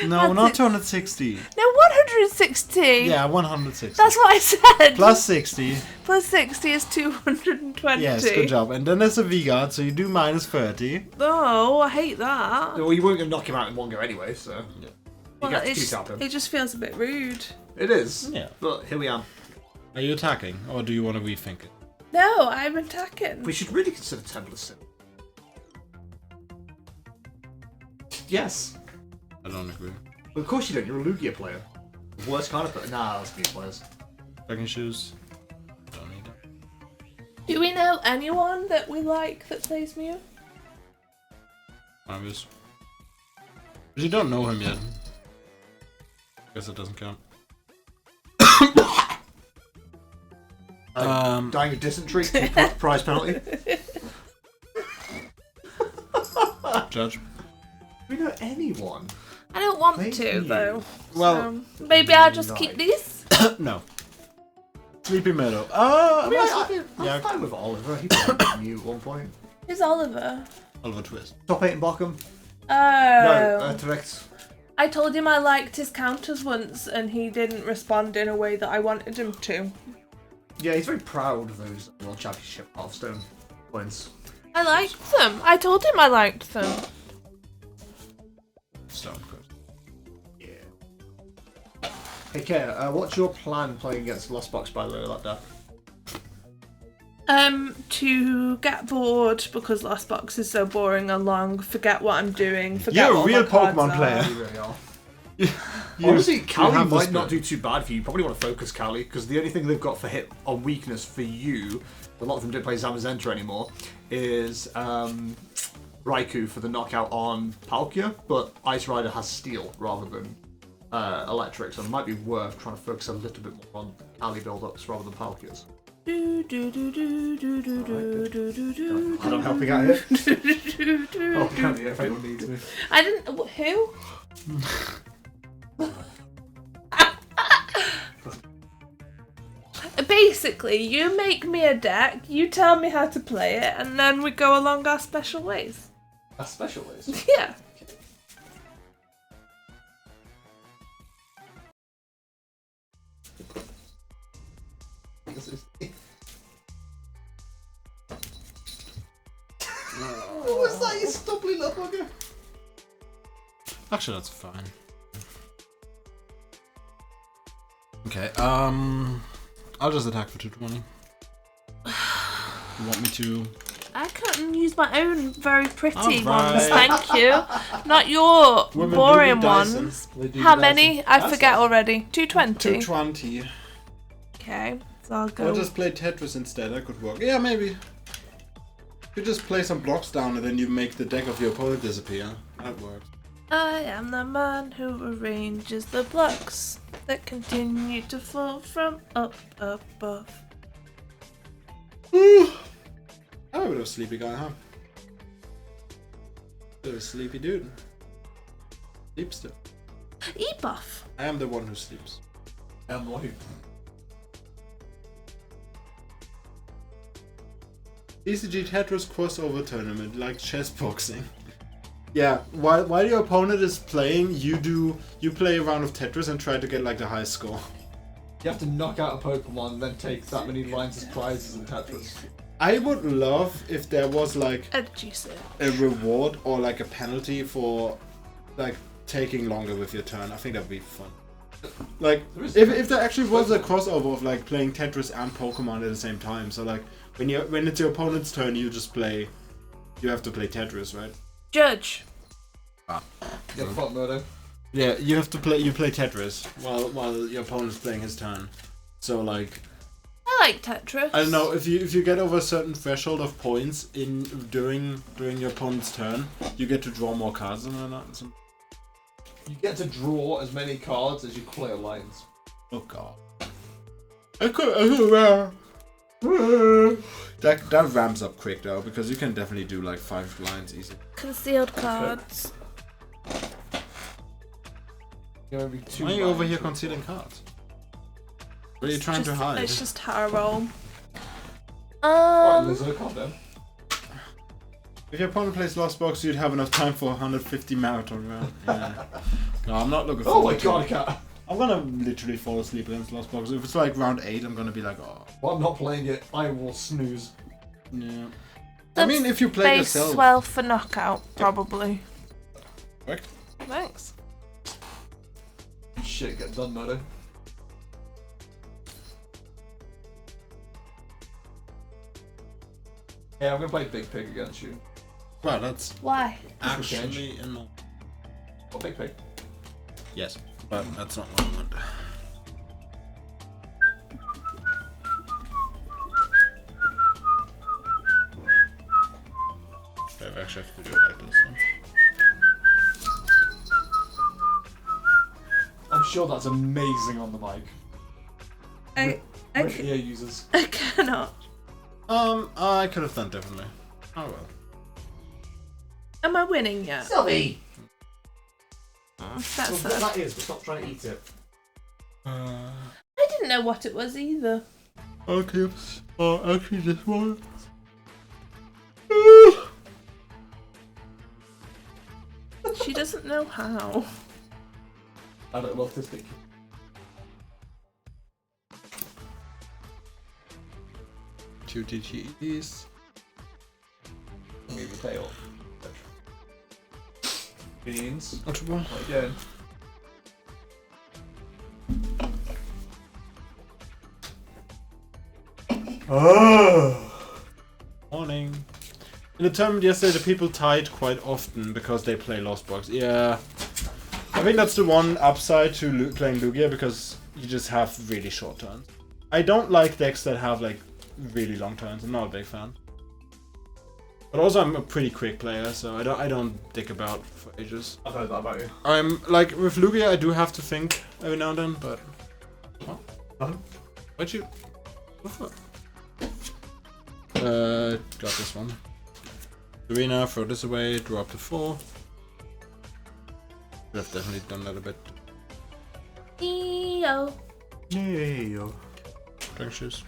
No, not 260. No, 160! Yeah, 160. That's what I said! Plus 60. Plus 60 is 220. Yes, good job. And then there's a V-Guard, so you do minus 30. Oh, I hate that. Well, you weren't going to knock him out in one go anyway, so... Yeah. You get to two-tap him. It just feels a bit rude. It is. Yeah. But here we are. Are you attacking, or do you want to rethink it? No, I'm attacking. We should really consider Templar Sim. Yes. I don't agree. Well, of course you don't. You're a Lugia player. Worst kind of player. Nah, that's me players. Second shoes. Don't need it. Do we know anyone that we like that plays Mew? Obvious. But you don't know him yet. Guess it doesn't count. Dying of dysentery. Prize penalty. Judge. Do we know anyone? I don't want Play to, Mew. though. Well, So maybe I'll just keep these. no. Sleepy Meadow. I'm fine with Oliver. He played Mew at one point. Who's Oliver? Oliver Twist. Top 8 in Bockham. Oh. No, correct. I told him I liked his counters once and he didn't respond in a way that I wanted him to. Yeah, he's very proud of those World Championship Hearthstone points. I liked them. I told him I liked them. Stone Coast. Yeah. Hey, Kaya, what's your plan playing against Lost Box, by the way, like that? To get bored because Lost Box is so boring and long, forget what I'm doing, forget You're a what real my cards Pokemon are. player. You really are. You Honestly, Callie have the might not spirit. do too bad for you. You probably want to focus Callie, because the only thing they've got for hit on weakness for you, a lot of them don't play Zamazenta anymore, is Raikou for the knockout on Palkia, but Ice Rider has Steel rather than Electric, so it might be worth trying to focus a little bit more on Callie build-ups rather than Palkia's. Do, do, do, do, do, do, do, do, do, do, I'm helping out here. do, do, Oh, do. can you, if anyone needs me. I didn't. Who? Basically, you make me a deck, you tell me how to play it, and then we go along our special ways. That's special ways. Yeah. What was that, you stubbly little bugger? Actually, that's fine. Okay, I'll just attack for 220. You want me to? I can use my own very pretty Alright. ones, thank you. Not your Women boring do Dyson. ones. They do How the many? Dyson. I That's forget nice. already. 220. 220. Okay, so I'll go. Or just play Tetris instead, that could work. Yeah, maybe. You just play some blocks down and then you make the deck of your opponent disappear. That works. I am the man who arranges the blocks that continue to fall from up above. I'm a bit of a sleepy guy, huh? Bit of a sleepy dude. Sleepster. E-buff. I am the one who sleeps. Who? TCG Tetris crossover tournament, like chess boxing. Yeah, while your opponent is playing, you play a round of Tetris and try to get like the highest score. You have to knock out a Pokemon, then take that many lines as prizes in Tetris. I would love if there was like Energy search. a reward or like a penalty for like taking longer with your turn. I think that would be fun. Like if there actually was a crossover of like playing Tetris and Pokemon at the same time. So like when it's your opponent's turn, you have to play Tetris, right? Judge. Yeah, fuck Mirdo. Yeah, you play Tetris while your opponent's playing his turn. So like I like Tetris. I don't know, if you get over a certain threshold of points during your opponent's turn, you get to draw more cards and that. You get to draw as many cards as you clear lines. Oh god. That ramps up quick though, because you can definitely do like 5 lines easy. Concealed cards. Why are you over here concealing cards? What are you trying to hide? It's just how I roll. Lizzo, calm down. If your opponent plays Lost Box, you'd have enough time for 150 marathon round. Yeah. No, I'm not looking Oh forward my to god, I it. can't. I'm gonna literally fall asleep against Lost Box. If it's like round 8, I'm gonna be like, oh. Well, I'm not playing it. I will snooze. Yeah. I mean, if you play Base yourself. well for knockout, probably. Correct. Thanks. Shit, get done, Mirdo. Yeah, I'm gonna play Big Pig against you. Well, that's Why? actually enough. Oh, Big Pig. Yes, but that's not what I want. I actually have to do it like this. I'm sure that's amazing on the mic. With ear users. I cannot. I could have done differently. Oh well. Am I winning yet? Sylvie! That's Well, sad. what that is, but stop trying to eat it. I didn't know what it was either. Okay, actually this one. She doesn't know how. I don't love this thing. Two TGEs. Maybe tail. Beans. Ultra Ball. Again. Oh. In the tournament yesterday, the people tied quite often because they play Lost Box. Yeah. I think that's the one upside to playing Lugia, because you just have really short turns. I don't like decks that have like really long turns. I'm not a big fan. But also, I'm a pretty quick player, so I don't dick about for ages. I've heard that about you. I'm like with Lugia, I do have to think every now and then, but. What? Uh-huh. What'd you? What? Got this one. Arena, throw this away, draw up to 4. Should have definitely done that a bit. EO. Yeah. Drink shoes.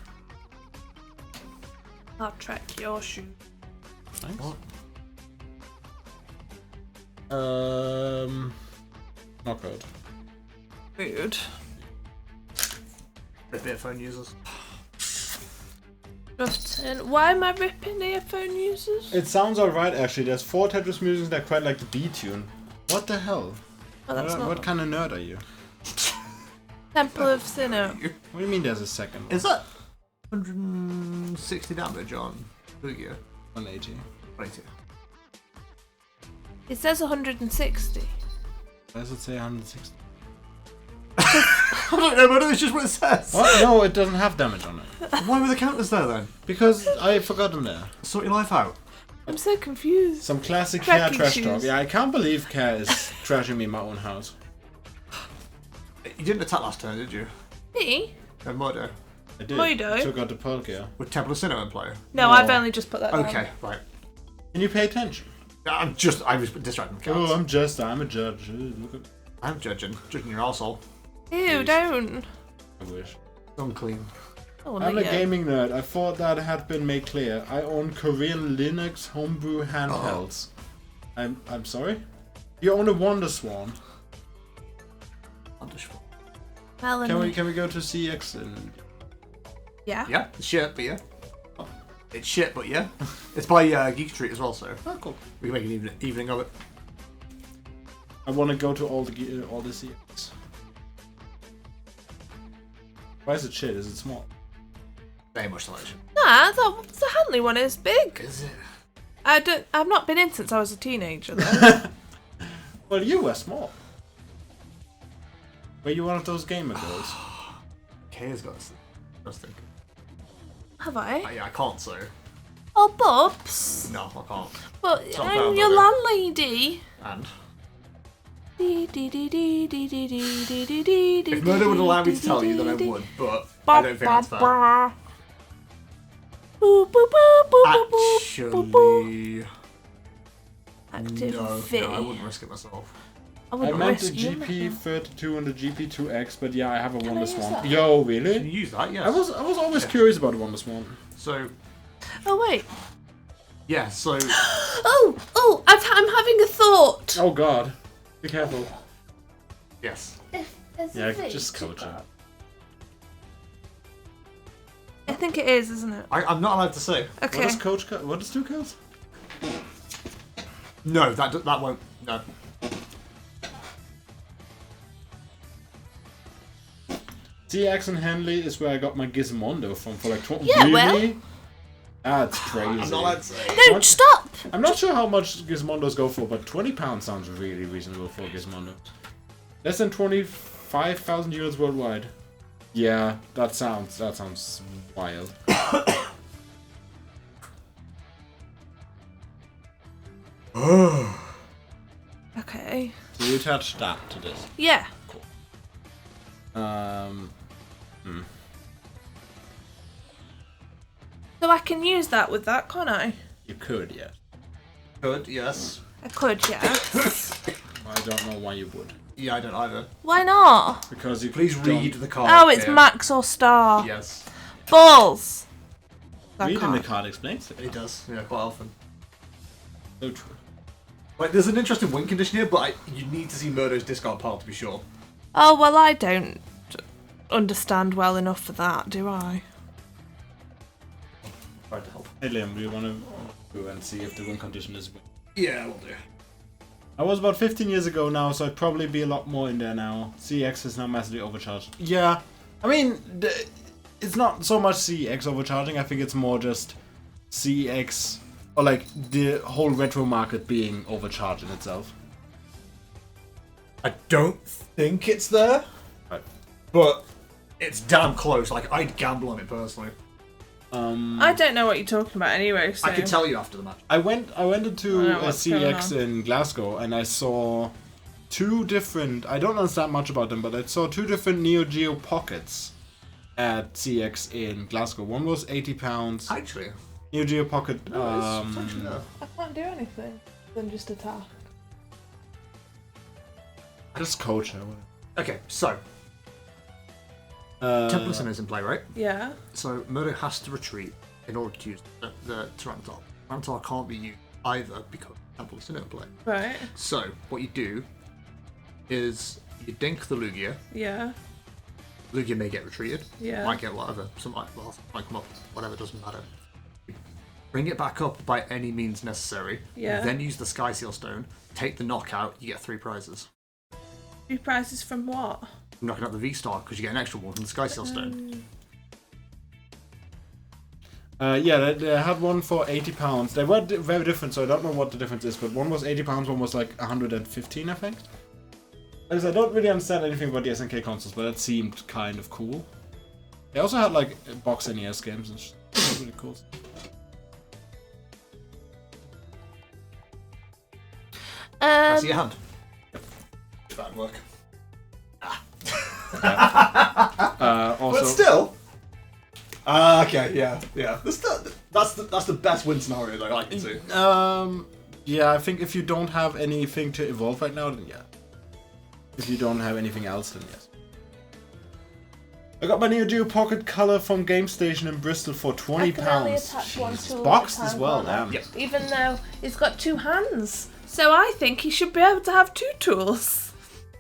I'll track your shoe. Thanks. What? Knockout. Rude. Rip earphone users. Justin, why am I ripping earphone users? It sounds alright actually. There's 4 Tetris musics that are quite like the B tune. What the hell? Oh, that's What kind of nerd are you? Temple of Sinnoh. What do you mean there's a second? Is that 160 damage on Lugia? 180. 180. It says 160. Why does it say 160? I don't know, but it's just what it says. What? No, it doesn't have damage on it. Why were the counters there then? Because I forgot them there. Sort your life out. I'm so confused. Some classic Care Tracking trash shoes. talk. Yeah, I can't believe Care is trashing me in my own house. You didn't attack last turn, did you? Me? Mirdo. I did. Mirdo? Took out the Palkia. With Temple of Sinnoh in play? No, No. I've only just put that down. Okay, right. Can you pay attention? I was distracting the cards. Oh, I'm a judge. Look at. I'm judging your arsehole. Ew, don't. I wish. Unclean. Oh, I'm a yeah. gaming nerd. I thought that had been made clear. I own Korean Linux homebrew handhelds. I'm sorry? You own a Wonder Swan. Melanie. Can we go to CX and Yeah. Yeah, it's shit, but yeah. It's shit, but yeah. It's by Geek Street as well, so cool. we can make an evening of it. I want to go to all the CX. Why is it shit? Is it small? Very much selection. Nah, the Hanley one is big. Is it? I've not been in since I was a teenager though. Well, you were small. Were you one of those gamer girls? Kaya's got this. Interesting. Have I? Yeah, I can't, so. Oh, Bubs. No, I can't. But not I'm found your either. landlady. And? If Mirdo would allow me to tell you, then I would, but I don't think that's fair. Actually, Active no, I wouldn't risk it myself. I I wouldn't meant the risk you, GP32 and the GP2X, but yeah, I have a Can I Wonder use Swan. that? Yo, Can you really? use that? Yes. I was always curious about the Wonder Swan. So, Oh wait. yeah, so. Oh! I'm having a thought. Oh god. Be careful. Yes. Yeah, just coach it. I think it is, isn't it? I'm not allowed to say. Okay. What does coach what does 2 codes? No, that won't. No. CX and Henley is where I got my Gizmondo from for like 20. Yeah, really? well. That's crazy. I'm not allowed to say. No, stop! I'm not sure how much Gizmondos go for, but £20 sounds really reasonable for a Gizmondo. Less than 25,000 units worldwide. Yeah, that sounds wild. Okay. So you attach that to this. Yeah. So I can use that with that, can't I? You could, yeah. Good, yes. I could, yeah. I don't know why you would. Yeah, I don't either. Why not? Because you Please don't- read the card. Oh, it's yeah. Max or Star. Yes, Balls. I Reading the can't. card explains it. it does. Yeah, quite often. So true. Like, there's an interesting win condition here, but you need to see Mirdo's discard pile to be sure. Oh, well, I don't understand well enough for that, do I? Try to help. Hey Liam, do you want to go and see if the win condition is win? Yeah, we'll do. I was about 15 years ago now, so I'd probably be a lot more in there now. CX is now massively overcharged. Yeah, I mean, it's not so much CX overcharging, I think it's more just CX Or like the whole retro market being overcharged in itself? I don't think it's there, Right. but it's damn close. Like, I'd gamble on it personally. I don't know what you're talking about anyway. So. I can tell you after the match. I went into a what's going CX on. in Glasgow and I saw two different. I don't understand much about them, but I saw two different Neo Geo pockets at CX in Glasgow. One was £80. Actually, Neo Geo Pocket. it's actually there. I can't do anything than just attack. Just coach her. Okay, so Temple of Sin is in play, right? Yeah. So Mirdo has to retreat in order to use the Tyranitar. Tyranitar can't be used either because Temple of Sin is in play. Right. So what you do is you dink the Lugia. Yeah. Lugia may get retreated. Yeah. Might get whatever. Some might come up. Whatever, doesn't matter. Bring it back up by any means necessary. Yeah. Then use the Sky Seal Stone. Take the knockout. You get 3 prizes. 3 prizes from what? From knocking out the Vstar because you get an extra one from the Sky Seal Stone. Yeah, they had one for £80. They were very different, so I don't know what the difference is. But one was £80, one was like 115, I think. Because I don't really understand anything about the SNK consoles, but that seemed kind of cool. They also had like box NES games and shit. Really cool. I see your hand. Bad work. Also, But still. Okay, yeah. That's the best win scenario that I can see. yeah, I think if you don't have anything to evolve right now, then yeah. If you don't have anything else, then yes. I got my Neo Geo Pocket Color from Game Station in Bristol for £20. I can only attach one Jesus, tool boxed at a as time, well, can't I? damn. Yep. Even though he's got 2 hands. So I think he should be able to have 2 tools.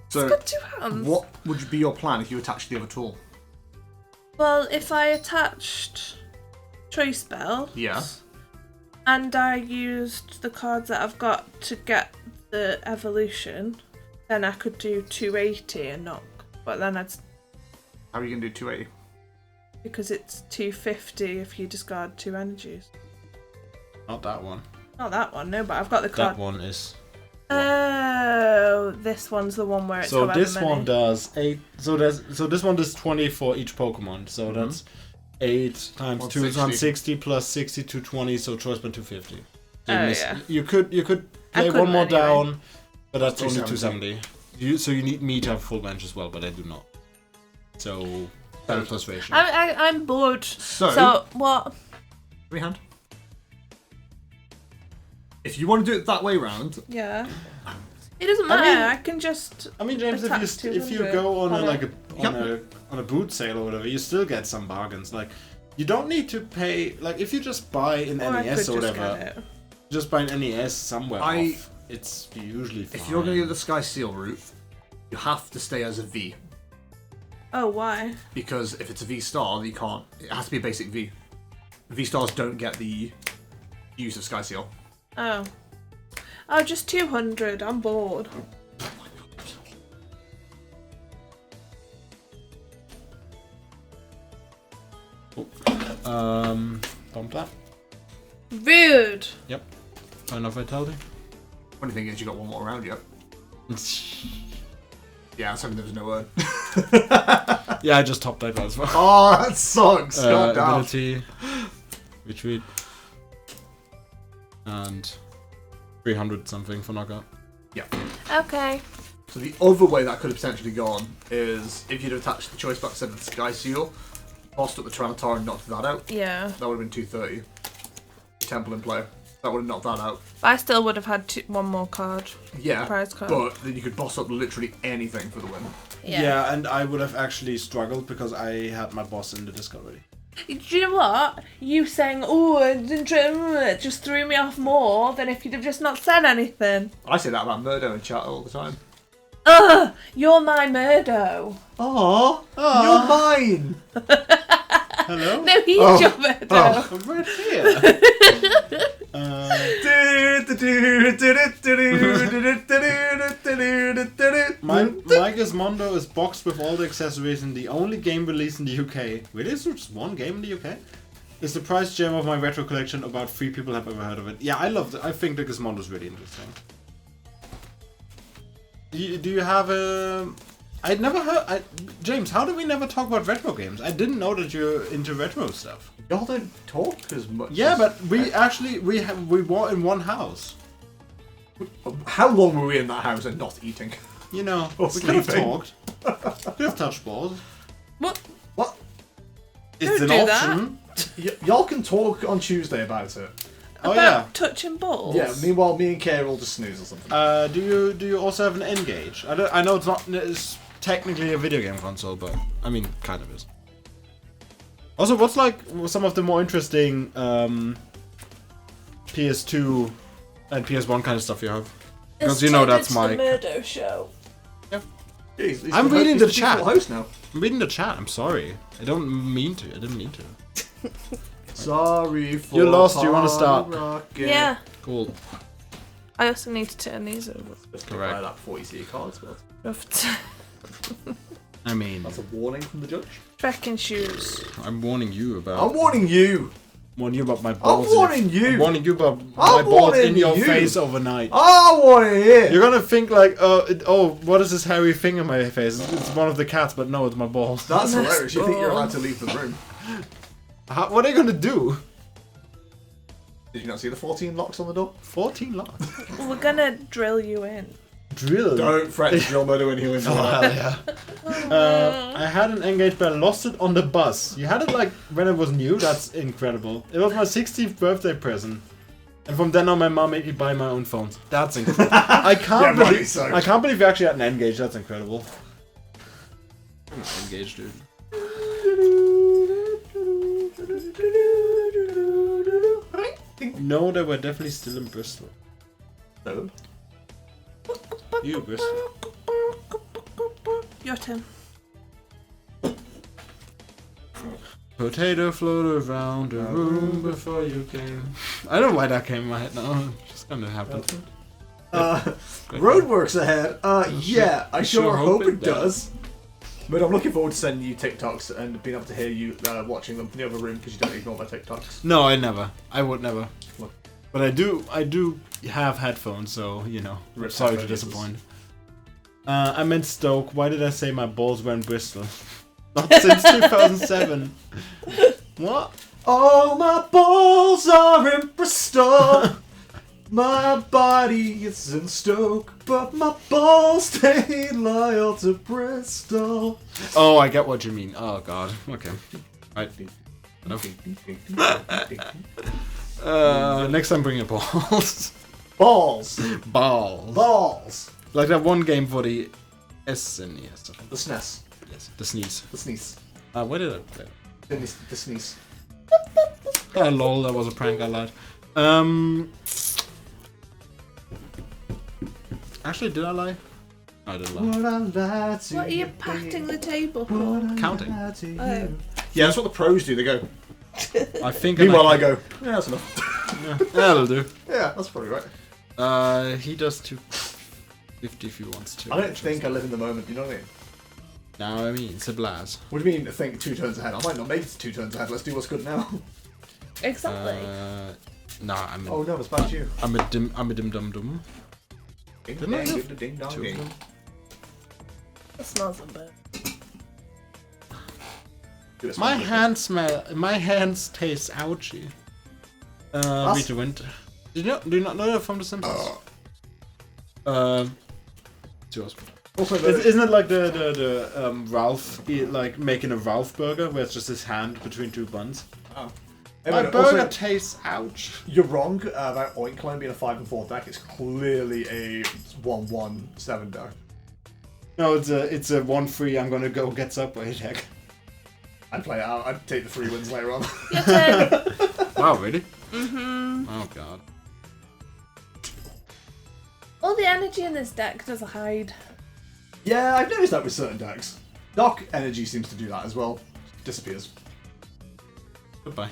So, He's got 2 hands. what would be your plan if you attached the other tool? Well, if I attached Choice Bell. Yeah. And I used the cards that I've got to get the evolution, then I could do 280 and knock. But then I'd. How are you going to do 280? Because it's 250 if you discard 2 energies. Not that one. Not that one, no, but I've got the card. That one is. Oh, this one's the one where it's So however this many. one does 8. So this one does 20 for each Pokemon. So that's 8 times 2 is 160 plus 60 220. So choice band 250. So Oh, yeah. You could I play couldn't one more anyway. down, but that's only 270. 270. So you need me to have full bench as well, but I do not. So balance plus ratio. I'm bored. So what? free hand. If you want to do it that way round, Yeah. It doesn't I matter. mean- I can just. I mean, James, Attack if you 200 go on on a boot sale or whatever, you still get some bargains. Like, you don't need to pay. Like, if you just buy an Or I NES could or just whatever, get it. just buy an NES somewhere I- off. It's usually fine. if you're going to do the Sky Seal route, you have to stay as a V. Oh, why? Because if it's a V Star, you can't. It has to be a basic V. V Stars don't get the use of Sky Seal. Oh. Oh, just 200. I'm bored. Bump that. Rude. Yep. Final vitality. Funny thing is, you got one more round yet. Yeah, I was hoping there was no word. Yeah, I just topped that as well. Oh, that sucks. God damn. Ability, retreat, and 300 something for knockout. Yeah. Okay. So the other way that could have potentially gone is if you'd attached the choice box instead of the Sky Seal, tossed up the Tyranitar and knocked that out. Yeah. That would have been 230. Temple in play. That would have knocked that out. But I still would have had one more card. Yeah, Prize card. but then you could boss up literally anything for the win. Yeah. And I would have actually struggled because I had my boss in the disc already. Do you know what? You saying, oh, it just threw me off more than if you'd have just not said anything. I say that about Mirdo in chat all the time. Ugh! You're my Mirdo. Oh, you're mine. Hello? No, he's your Mirdo. I'm right here. My Gizmondo is boxed with all the accessories and the only game released in the UK. Really? Is there just one game in the UK? Is the prize gem of my retro collection. About 3 people have ever heard of it. Yeah, I love it. I think the Gizmondo is really interesting. Do you have a... I'd never heard... James, how did we never talk about retro games? I didn't know that you're into retro stuff. Y'all don't talk as much. Yeah, as but we actually... We were in one house. How long were we in that house and not eating? You know, Or we could have sleeping. talked. We could have touched balls. What? What? It's Don't an do option. Y'all can talk on Tuesday about it. Oh About yeah. touching balls? Yeah, meanwhile, me and Kay will just snooze or something. Do you also have an N-Gage? I know it's technically a video game console, but I mean, kind of is. Also, what's like some of the more interesting PS2 and PS1 kind of stuff you have? Because you know that's my... the Mirdo show. Jeez, he's I'm the reading host- the he's chat. full host now. I'm reading the chat. I'm sorry. I didn't mean to. Sorry for You're lost, you wanna start? Rocket. Yeah. Cool. I also need to turn these over. Just Correct. buy that before you see your cards. But I mean, that's a warning from the judge. Trekking shoes. I'm warning you about... I'm warning you. warning you about my balls. I'm warning you. I'm warning you about I'm my balls in warning your you. face overnight. I want to hear. You're gonna think like, what is this hairy thing in my face? It's one of the cats, but no, it's my balls. That's hilarious. You think you're balls. allowed to leave the room? What are you gonna do? Did you not see the 14 locks on the door? 14 locks. We're gonna drill you in. Drill. Don't threaten Drill Murder when he wins. Oh hell yeah. I had an N-Gage, but I lost it on the bus. You had it like when it was new. That's incredible. It was my 16th birthday present, and from then on, my mom made me buy my own phones. That's incredible. I can't Yeah, believe. rightly so. I can't believe you actually had an N-Gage. That's incredible. N-Gage, dude. No, they were definitely still in Bristol. No. You, Bristol. Your turn. Potato floated around the room before you came. I don't know why that came in my head now. It just kind of happened. Roadworks ahead. Yeah, I sure hope it does. does. But I'm looking forward to sending you TikToks and being able to hear you watching them from the other room because you don't ignore my TikToks. No, I never. I would never. Look. But I do have headphones, so, you know. Rip Sorry to headphone users. disappoint. I meant Stoke. Why did I say my balls were in Bristol? Not since 2007. What? Oh, my balls are in Bristol. My body is in Stoke, but my balls stay loyal to Bristol. Oh, I get what you mean. Oh, God. Okay. Right. Enough. Next time bring your balls. Balls. Balls. Balls. Like that one game for the SNES. The SNES. Yes. The sneeze. The sneeze. Where did I play? The sneeze. Lol, that was a prank, I lied. Actually, did I lie? No, I didn't lie. Would I lie to What are you you, patting baby? the table Would for? I Counting. lie to you? Oh. Yeah, that's what the pros do. They go. I think. Meanwhile, I go. Yeah, that's enough. Yeah, that'll do. Yeah, that's probably right. He does 250 if he wants to. I don't think I live in the moment. You know what I mean? No, I mean it's a blast. What do you mean? Think 2 turns ahead? I might not make it to 2 turns ahead. Let's do what's good now. Exactly. Nah, I'm. Oh no, it's about you. I'm a dim dum dum. Ding Didn't I dang, have ding dong two of ding. them? It smells a bit. Do this My one. hands taste ouchy. Read the winter. Do you not know that from The Simpsons? It's yours. Also, Isn't it like the Ralph like making a Ralph burger where it's just his hand between 2 buns? oh. My Anyway, burger also, tastes ouch. you're wrong about Oinkline being a 5 and 4 deck. It's clearly a 1-1-7 deck. No, it's a 1-3. I'm gonna go get Subway deck. I'd play it out. I'd take the 3 wins later on. Your turn. Wow, really? Mm-hmm. Oh god. All the energy in this deck does hide. Yeah, I've noticed that with certain decks. Dark energy seems to do that as well. Disappears. Goodbye.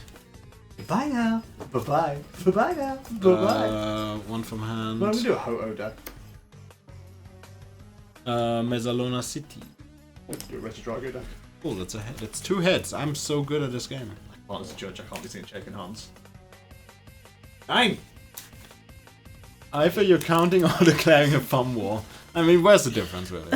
Bye now. Bye-bye. Bye-bye now. Bye-bye. One from hand. Well, I'm gonna do a Ho-Oh deck. Mezzaluna City. Do a Retro Drago deck. Oh, that's a head. That's 2 heads. I'm so good at this game. Well, as a judge, I can't be seen shaking hands. 9! Either you're counting or declaring a fun war. I mean, where's the difference, really?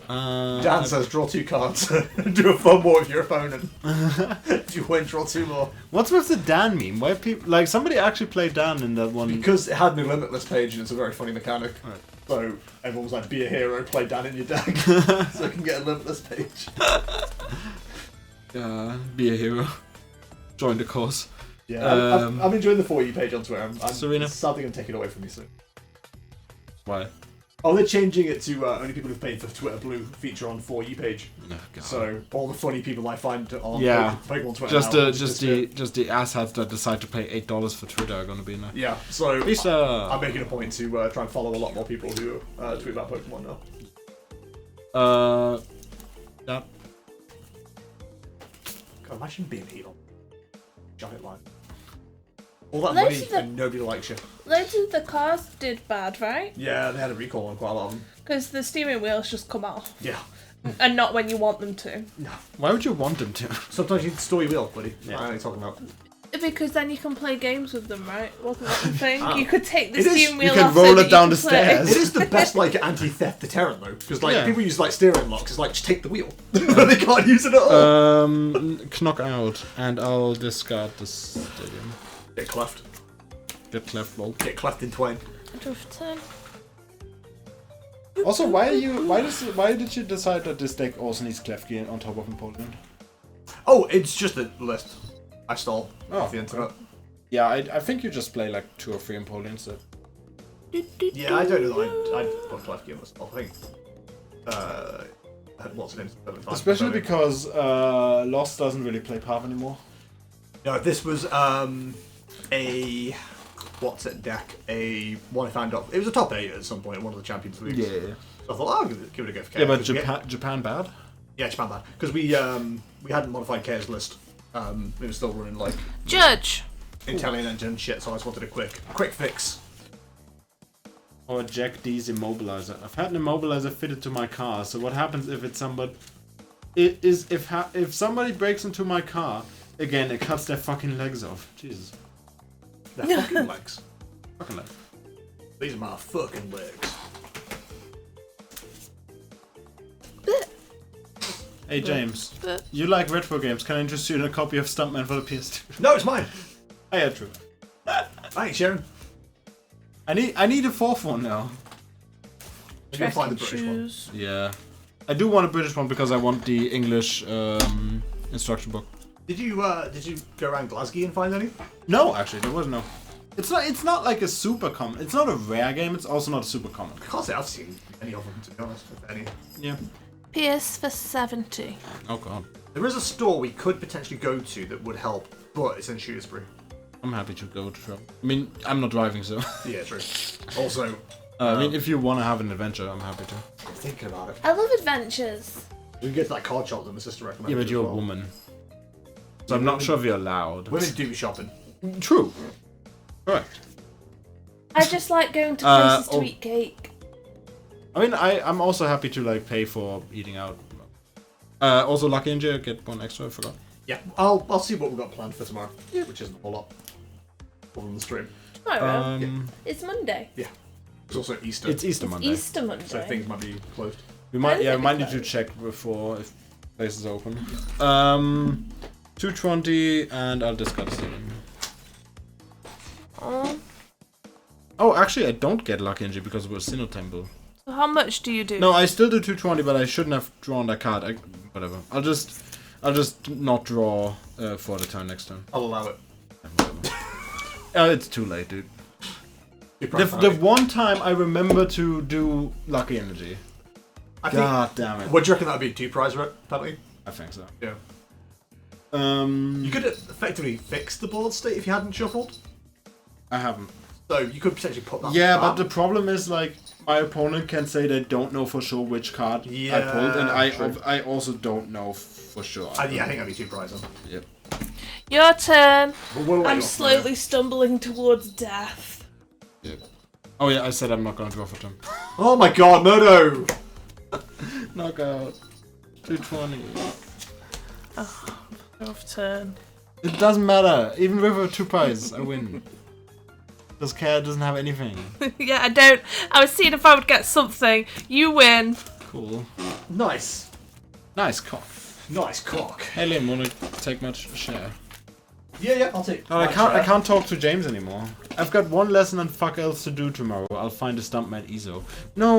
Dan says, draw 2 cards. Do a fun war with your opponent. If you win, draw 2 more. What's with the Dan meme? Why people like somebody actually played Dan in that one? Because it had no limitless page and it's a very funny mechanic. Right. So everyone was like, be a hero, play Dan in your deck. So I can get a limitless page. Be a hero. Join the cause. Yeah, I'm enjoying the 4U page on Twitter. I'm Serena? sadly going to take it away from me soon. Why? Oh, they're changing it to only people who've paid for Twitter Blue feature on 4U page. Oh, God. So all the funny people I find on Pokemon Twitter just now, the asshats that decide to pay $8 for Twitter are going to be in there. Yeah, so Vstar. I'm making a point to try and follow a lot more people who tweet about Pokemon now. That. God, imagine being healed. Giant line. All that Loads money of the- and nobody likes you. Loads of the cars did bad, right? Yeah, they had a recall on quite a lot of them. Because the steering wheels just come off. Yeah. And not when you want them to. No. Why would you want them to? Sometimes you need to store your wheel, buddy. Yeah. I know what you're talking about. Because then you can play games with them, right? Wasn't that the thing? You could take the It is- steering wheel you can off roll so it that down you the can play. stairs. It is the best like anti-theft deterrent though, because like Yeah. people use like steering locks. It's like just take the wheel. They can't use it at all. Knock out, and I'll discard the stadium. Get cleft. Get cleft lol. Get cleft in twain. Draw for 10. Also, why did you decide that this deck also needs Klefki on top of Napoleon? Oh, it's just a list I stole off the internet. Yeah, I think you just play like 2 or 3 Napoleons. So. Yeah, I don't know that I'd put Klefki in myself. I think. What's the name? Especially because Lost doesn't really play Path anymore. No, this was a what's it deck? A one I found up. It was a top 8 at some point in one of the Champions Leagues. Yeah. So I thought, oh, I'll give it a go for Yeah, but Chaos. Japan bad? Yeah, Japan bad. Because we hadn't modified Chaos list. It was still running like Judge. Italian engine shit, so I just wanted a quick fix. Or Jack D's immobilizer. I've had an immobilizer fitted to my car, so what happens if it's somebody... If somebody breaks into my car, again, it cuts their fucking legs off. Jesus. Their fucking legs. Fucking legs. These are my fucking legs. Hey James, you like retro games, can I interest you in a copy of Stuntman for the PS2? No, it's mine. Oh yeah, true. Thanks, Sharon. I need a 4th one now. I'm gonna find the British one. Shoes. Yeah. I do want a British one because I want the English instruction book. Did you go around Glasgow and find any? No, actually, there was no. It's not like a super common. It's not a rare game. It's also not a super common. I can't say I've seen any of them, to be honest. If any. Yeah. PS for 70. Oh god. There is a store we could potentially go to that would help, but it's in Shrewsbury. I'm happy to go to travel. I mean, I'm not driving, so. Yeah, true. Also, I mean, if you want to have an adventure, I'm happy to. I'm thinking about it. I love adventures. We can get to that card shop that my sister recommended. Yeah, but as you're well. a woman. So I'm not sure if you're allowed. Women do be shopping. True. Correct. I just like going to places to eat cake. I mean, I'm also happy to like pay for eating out. Also, Lucky and Jay get 1 extra. I forgot. Yeah, I'll see what we've got planned for tomorrow, which isn't a whole lot. Other than the stream. Tomorrow. It's Monday. Yeah. It's also Easter. It's Easter Monday. Easter Monday. So things might be closed. We might, When is we it might need to closed? check before if places open. 220, and I'll discard the stadium. Oh, actually, I don't get Lucky Energy because we're Sinnoh Temple. So how much do you do? No, I still do 220, but I shouldn't have drawn that card. Whatever. I'll just not draw for the turn next turn. I'll allow it. It's too late, dude. The one time I remember to do Lucky Energy. God damn it. What do you reckon that would be? 2 prize penalty? I think so. Yeah. You You could effectively fix the board state if you hadn't shuffled. I haven't. So you could potentially put that. Yeah, but back. the problem is like my opponent can say they don't know for sure which card I pulled, and true. I also don't know for sure. Yeah, I think that'd be 2 prizes. Yep. Your turn. We'll I'm slowly stumbling towards death. Yep. Oh yeah, I said I'm not gonna draw for turn. Oh my god, Mirdo! Knockout. 220. Off turn. It doesn't matter. Even with a 2 pies, I win. This cat doesn't have anything. Yeah, I don't. I was seeing if I would get something. You win. Cool. Nice. Nice cock. Nice cock. Hey Liam, wanna take my share? Yeah, I'll take. No, I can't talk to James anymore. I've got one lesson and fuck else to do tomorrow. I'll find a Stumpman ESO. No.